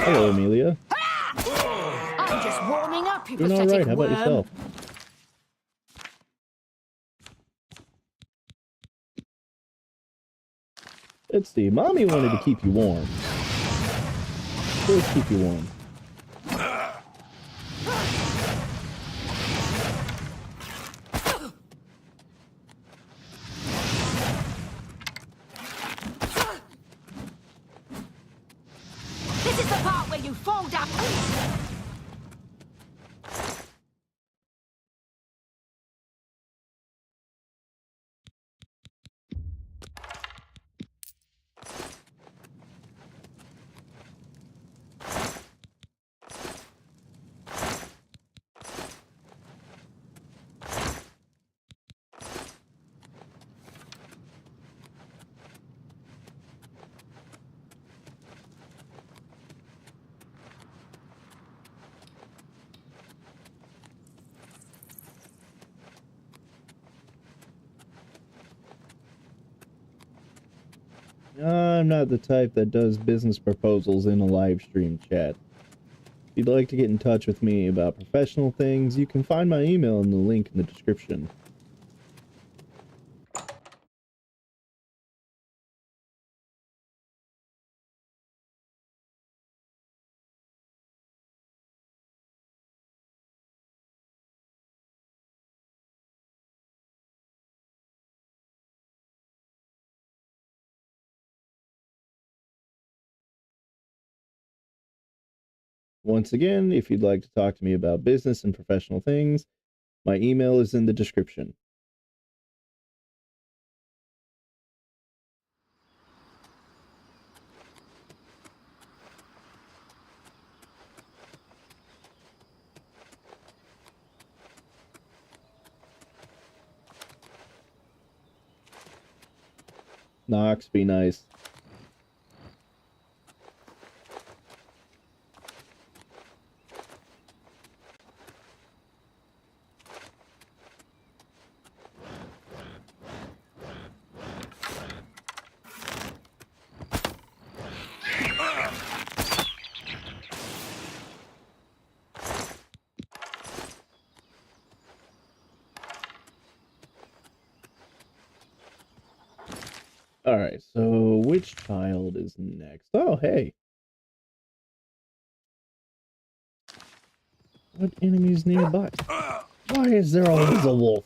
Hello, Amelia. I'm just warming up, you Doing pathetic alright, how about worm. yourself? Let's see, Mommy wanted to keep you warm. Let's keep you warm. This is the part where you fall down. I'm not the type that does business proposals in a live stream chat. If you'd like to get in touch with me about professional things, you can find my email in the link in the description. Once again, if you'd like to talk to me about business and professional things, my email is in the description. Knox, be nice. Alright, so which child is next? Oh, hey. What enemies nearby? Why is there always a wolf?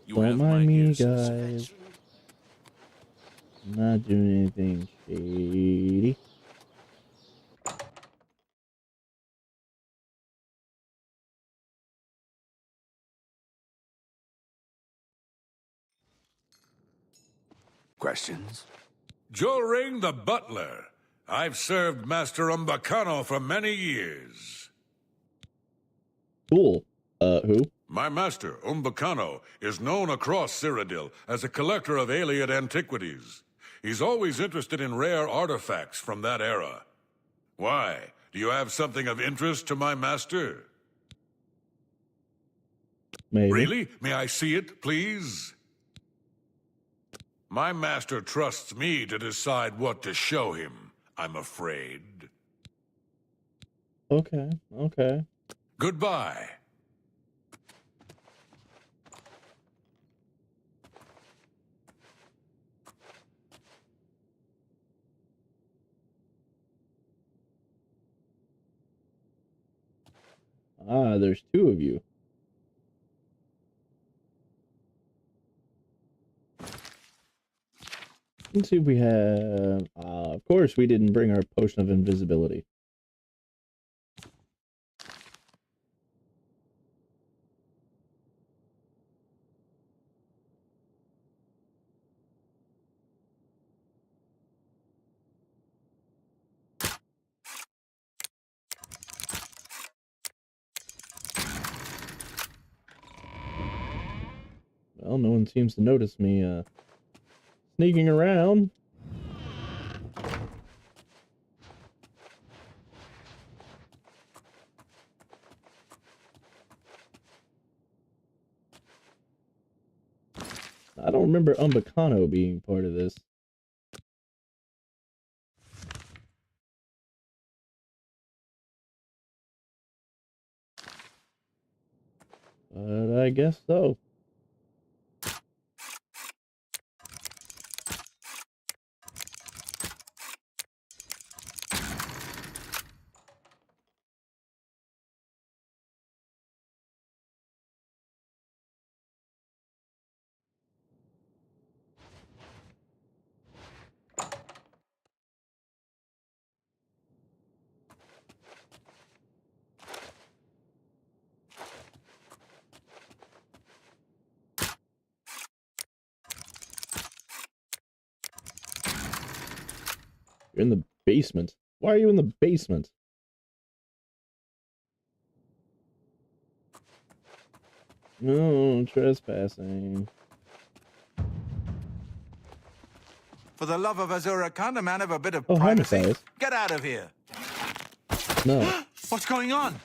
You Don't have my mind me, ears, guys. I'm not doing anything shady. Questions? Joring the butler. I've served Master Umbacano for many years. Cool. Who? My master, Umbacano, is known across Cyrodiil as a collector of alien antiquities. He's always interested in rare artifacts from that era. Why? Do you have something of interest to my master? Maybe. Really? May I see it, please? My master trusts me to decide what to show him, I'm afraid. Okay, okay. Goodbye. Ah, there's two of you. Let's see if we have... of course, we didn't bring our potion of invisibility. Well, no one seems to notice me, sneaking around. I don't remember Umbacano being part of this. But I guess so. You're in the basement. Why are you in the basement? No, trespassing. For the love of Azura, can't a man have a bit of Oh, hi, privacy? Matthias. Get out of here. No. What's going on?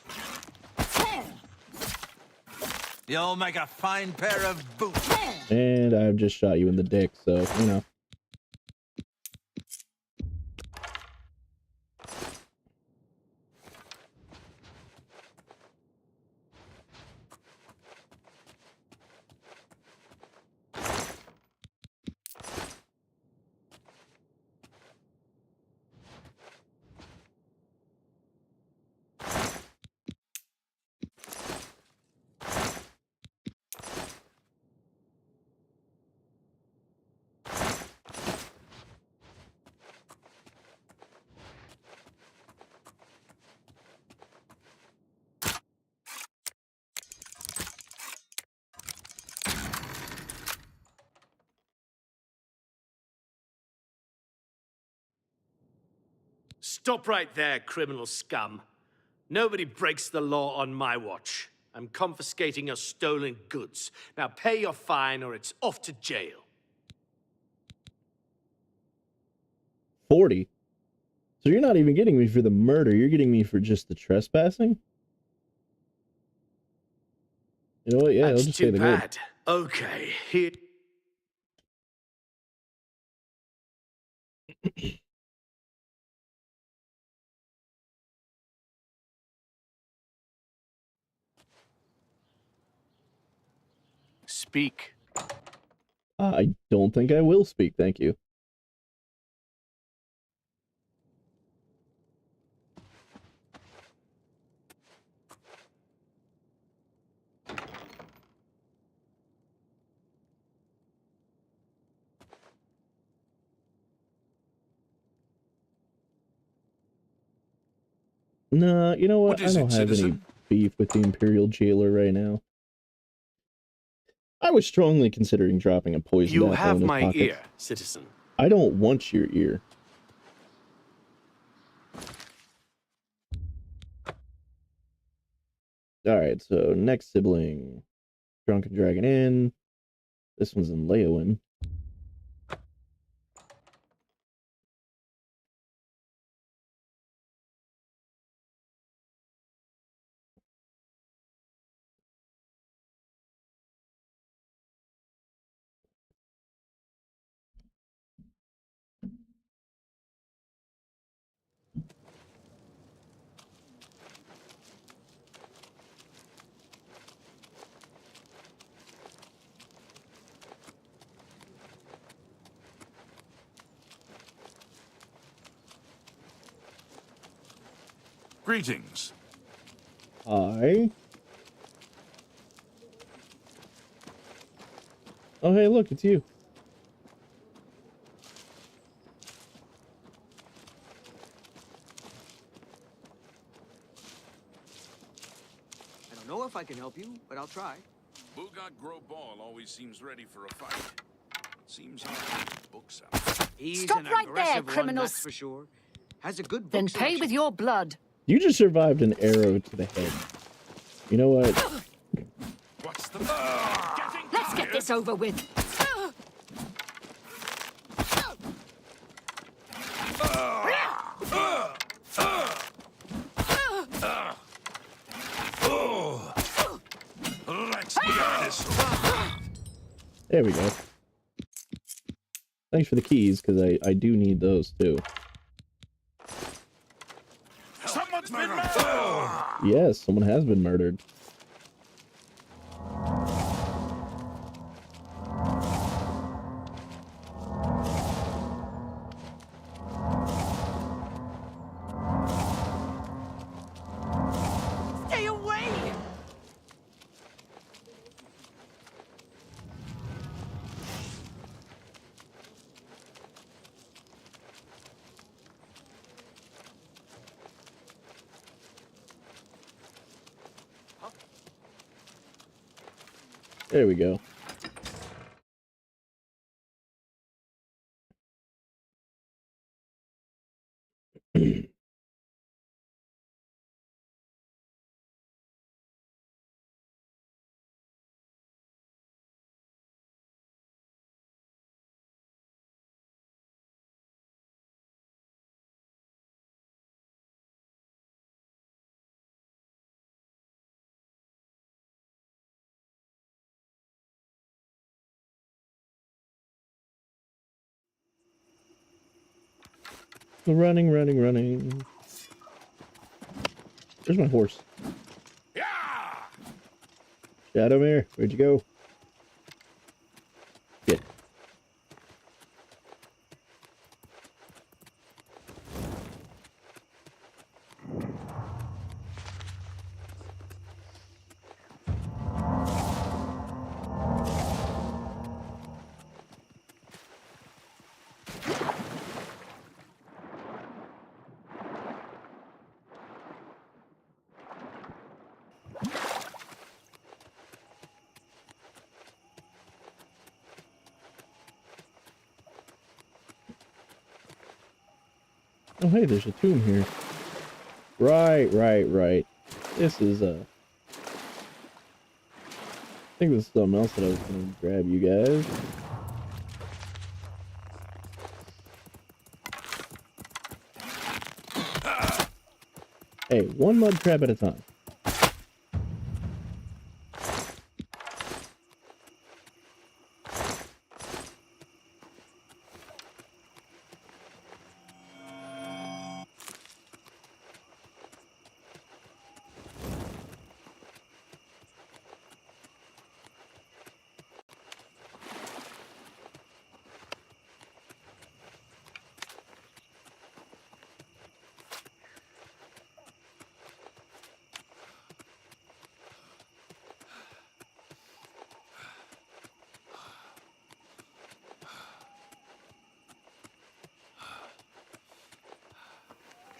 You'll make a fine pair of boots. And I've just shot you in the dick, so, you know. Stop right there, criminal scum. Nobody breaks the law on my watch. I'm confiscating your stolen goods. Now pay your fine or it's off to jail. 40? So you're not even getting me for the murder, you're getting me for just the trespassing? You know what, yeah, I'll That's just say too the bad. Okay, here... Speak. I don't think I will speak, thank you. Nah, you know what? What is I don't it, have any citizen? beef with the Imperial Jailer right now. I was strongly considering dropping a poisoned You apple have in his my pocket. ear, citizen. I don't want your ear. Alright, so next sibling. Drunken Dragon Inn. This one's in Leowin. Greetings. Hi. Oh, hey, look, it's you. I don't know if I can help you, but I'll try. Bugad Grobal always seems ready for a fight. Seems he has books out. He's Stop an right there, aggressive one, criminals. that's for sure. Has a good book Then pay selection. with your blood. You just survived an arrow to the head. You know what? What's the Let's get this over with. Let's get this over. There we go. Thanks for the keys, because I do need those too. Someone's been murdered. Yes, someone has been murdered. Stay away! There we go. Running, running, running. There's my horse. Shadowmere, where'd you go? Get. Oh, hey, there's a tomb here. Right. This is, I think this is something else that I was gonna grab you guys. Hey, one mud crab at a time.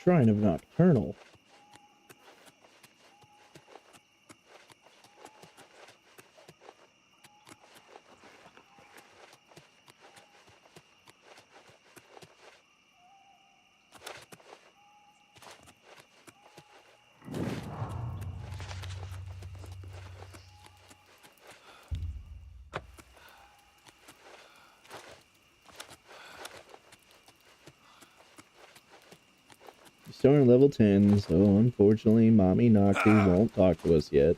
Shrine of Nocturnal. still on level 10, so unfortunately, Mommy Naku won't talk to us yet.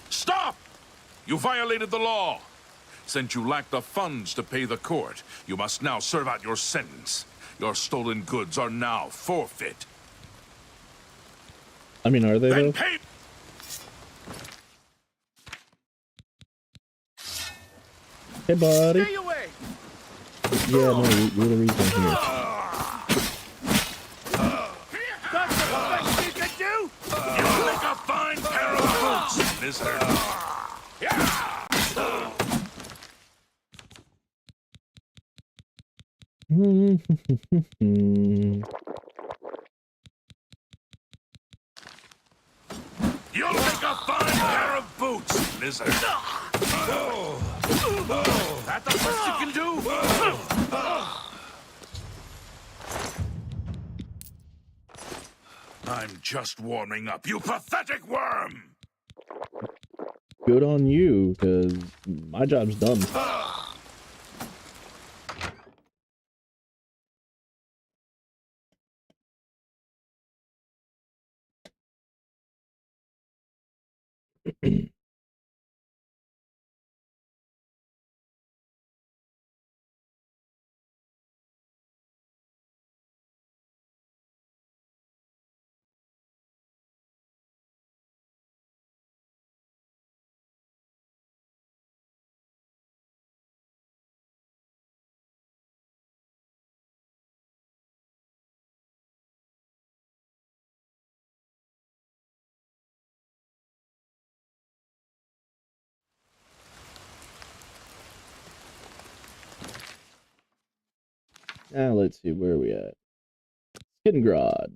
Stop! You violated the law. Since you lack the funds to pay the court, you must now serve out your sentence. Your stolen goods are now forfeit. I mean, are they Then though? pay. Hey, buddy. Stay away. Yeah, no, you're the reason I'm here. That's the best you can do. You make a fine pair of boots, mister. You'll make a fine pair of boots, lizard. That the best you can do? I'm just warming up, you pathetic worm! Good on you, because my job's done. Now let's see, where are we at? Skiddengrod.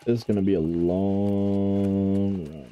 This is going to be a long run.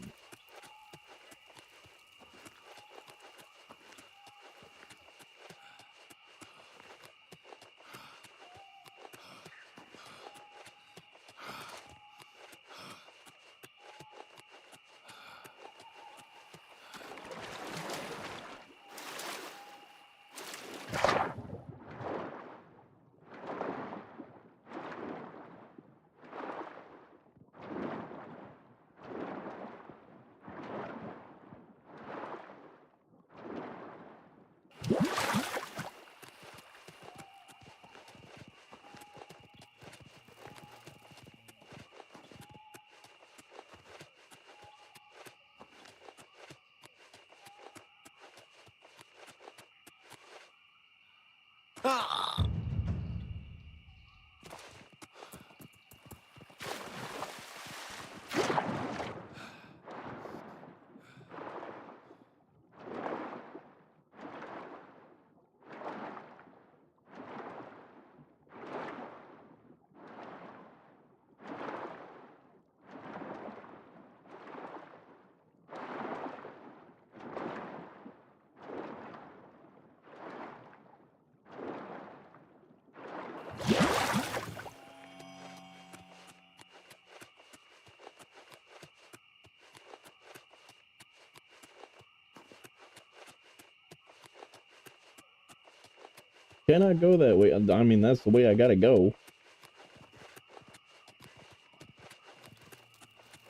cannot go that way. I mean, that's the way I gotta go.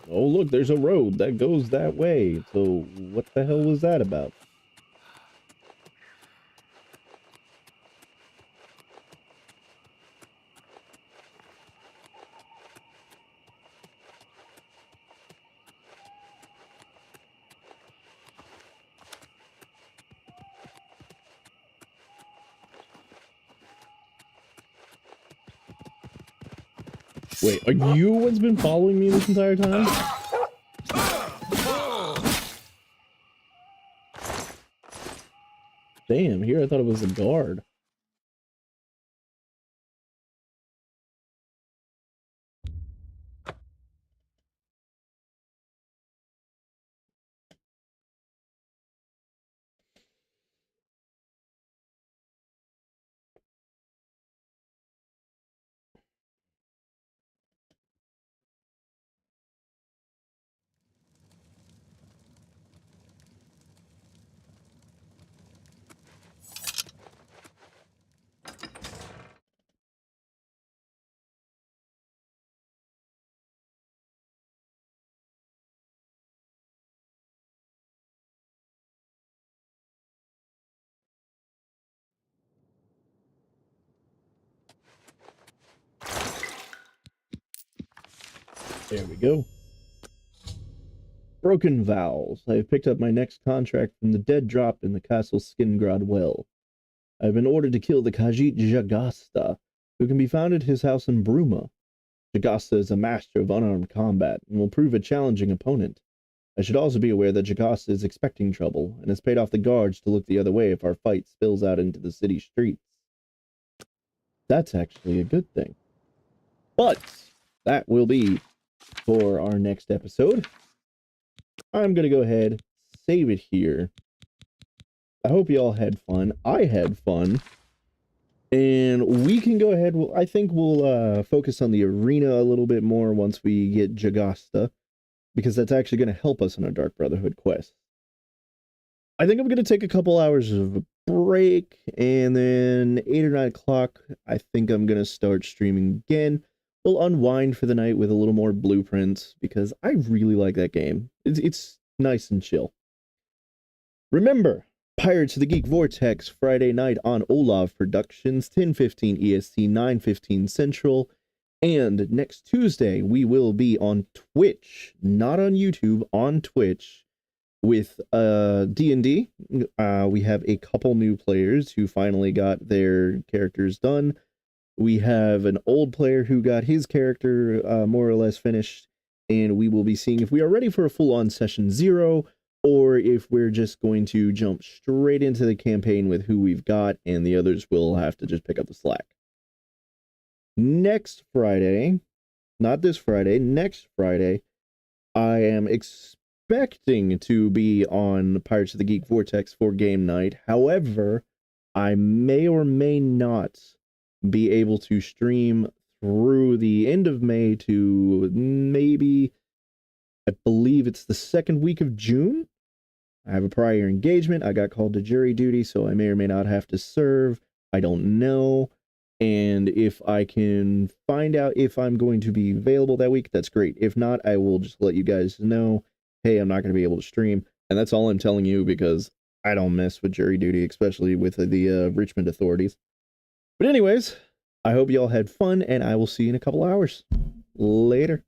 Oh, look, there's a road that goes that way. So, what the hell was that about? Wait, are you what's been following me this entire time? Damn, here I thought it was a guard. There we go. Broken Vows. I have picked up my next contract from the dead dropped in the castle Skingrad Well. I have been ordered to kill the Khajiit Jagasta, who can be found at his house in Bruma. Jagasta is a master of unarmed combat and will prove a challenging opponent. I should also be aware that Jagasta is expecting trouble and has paid off the guards to look the other way if our fight spills out into the city streets. That's actually a good thing. But that will be for our next episode. I'm going to go ahead, save it here. I hope you all had fun. I had fun. And we can go ahead. I think we'll focus on the arena a little bit more once we get Jagasta, because that's actually going to help us in our Dark Brotherhood quest. I think I'm going to take a couple hours of a break, and then 8 or 9 o'clock, I think I'm going to start streaming again. We'll unwind for the night with a little more blueprints, because I really like that game. It's nice and chill. Remember, Pirates of the Geek Vortex, Friday night on Olav Productions, 10:15 EST, 9:15 Central. And next Tuesday, we will be on Twitch, not on YouTube, on Twitch, with D&D. We have a couple new players who finally got their characters done. We have an old player who got his character more or less finished, and we will be seeing if we are ready for a full-on session 0, or if we're just going to jump straight into the campaign with who we've got, and the others will have to just pick up the slack. Next Friday, not this Friday, next Friday, I am expecting to be on Pirates of the Geek Vortex for game night. However, I may or may not be able to stream through the end of May to maybe, I believe it's the second week of June. I have a prior engagement. I got called to jury duty, so I may or may not have to serve. I don't know. And if I can find out if I'm going to be available that week, that's great. If not, I will just let you guys know, hey, I'm not going to be able to stream. And that's all I'm telling you, because I don't mess with jury duty, especially with the Richmond authorities. But anyways, I hope y'all had fun, and I will see you in a couple hours. Later.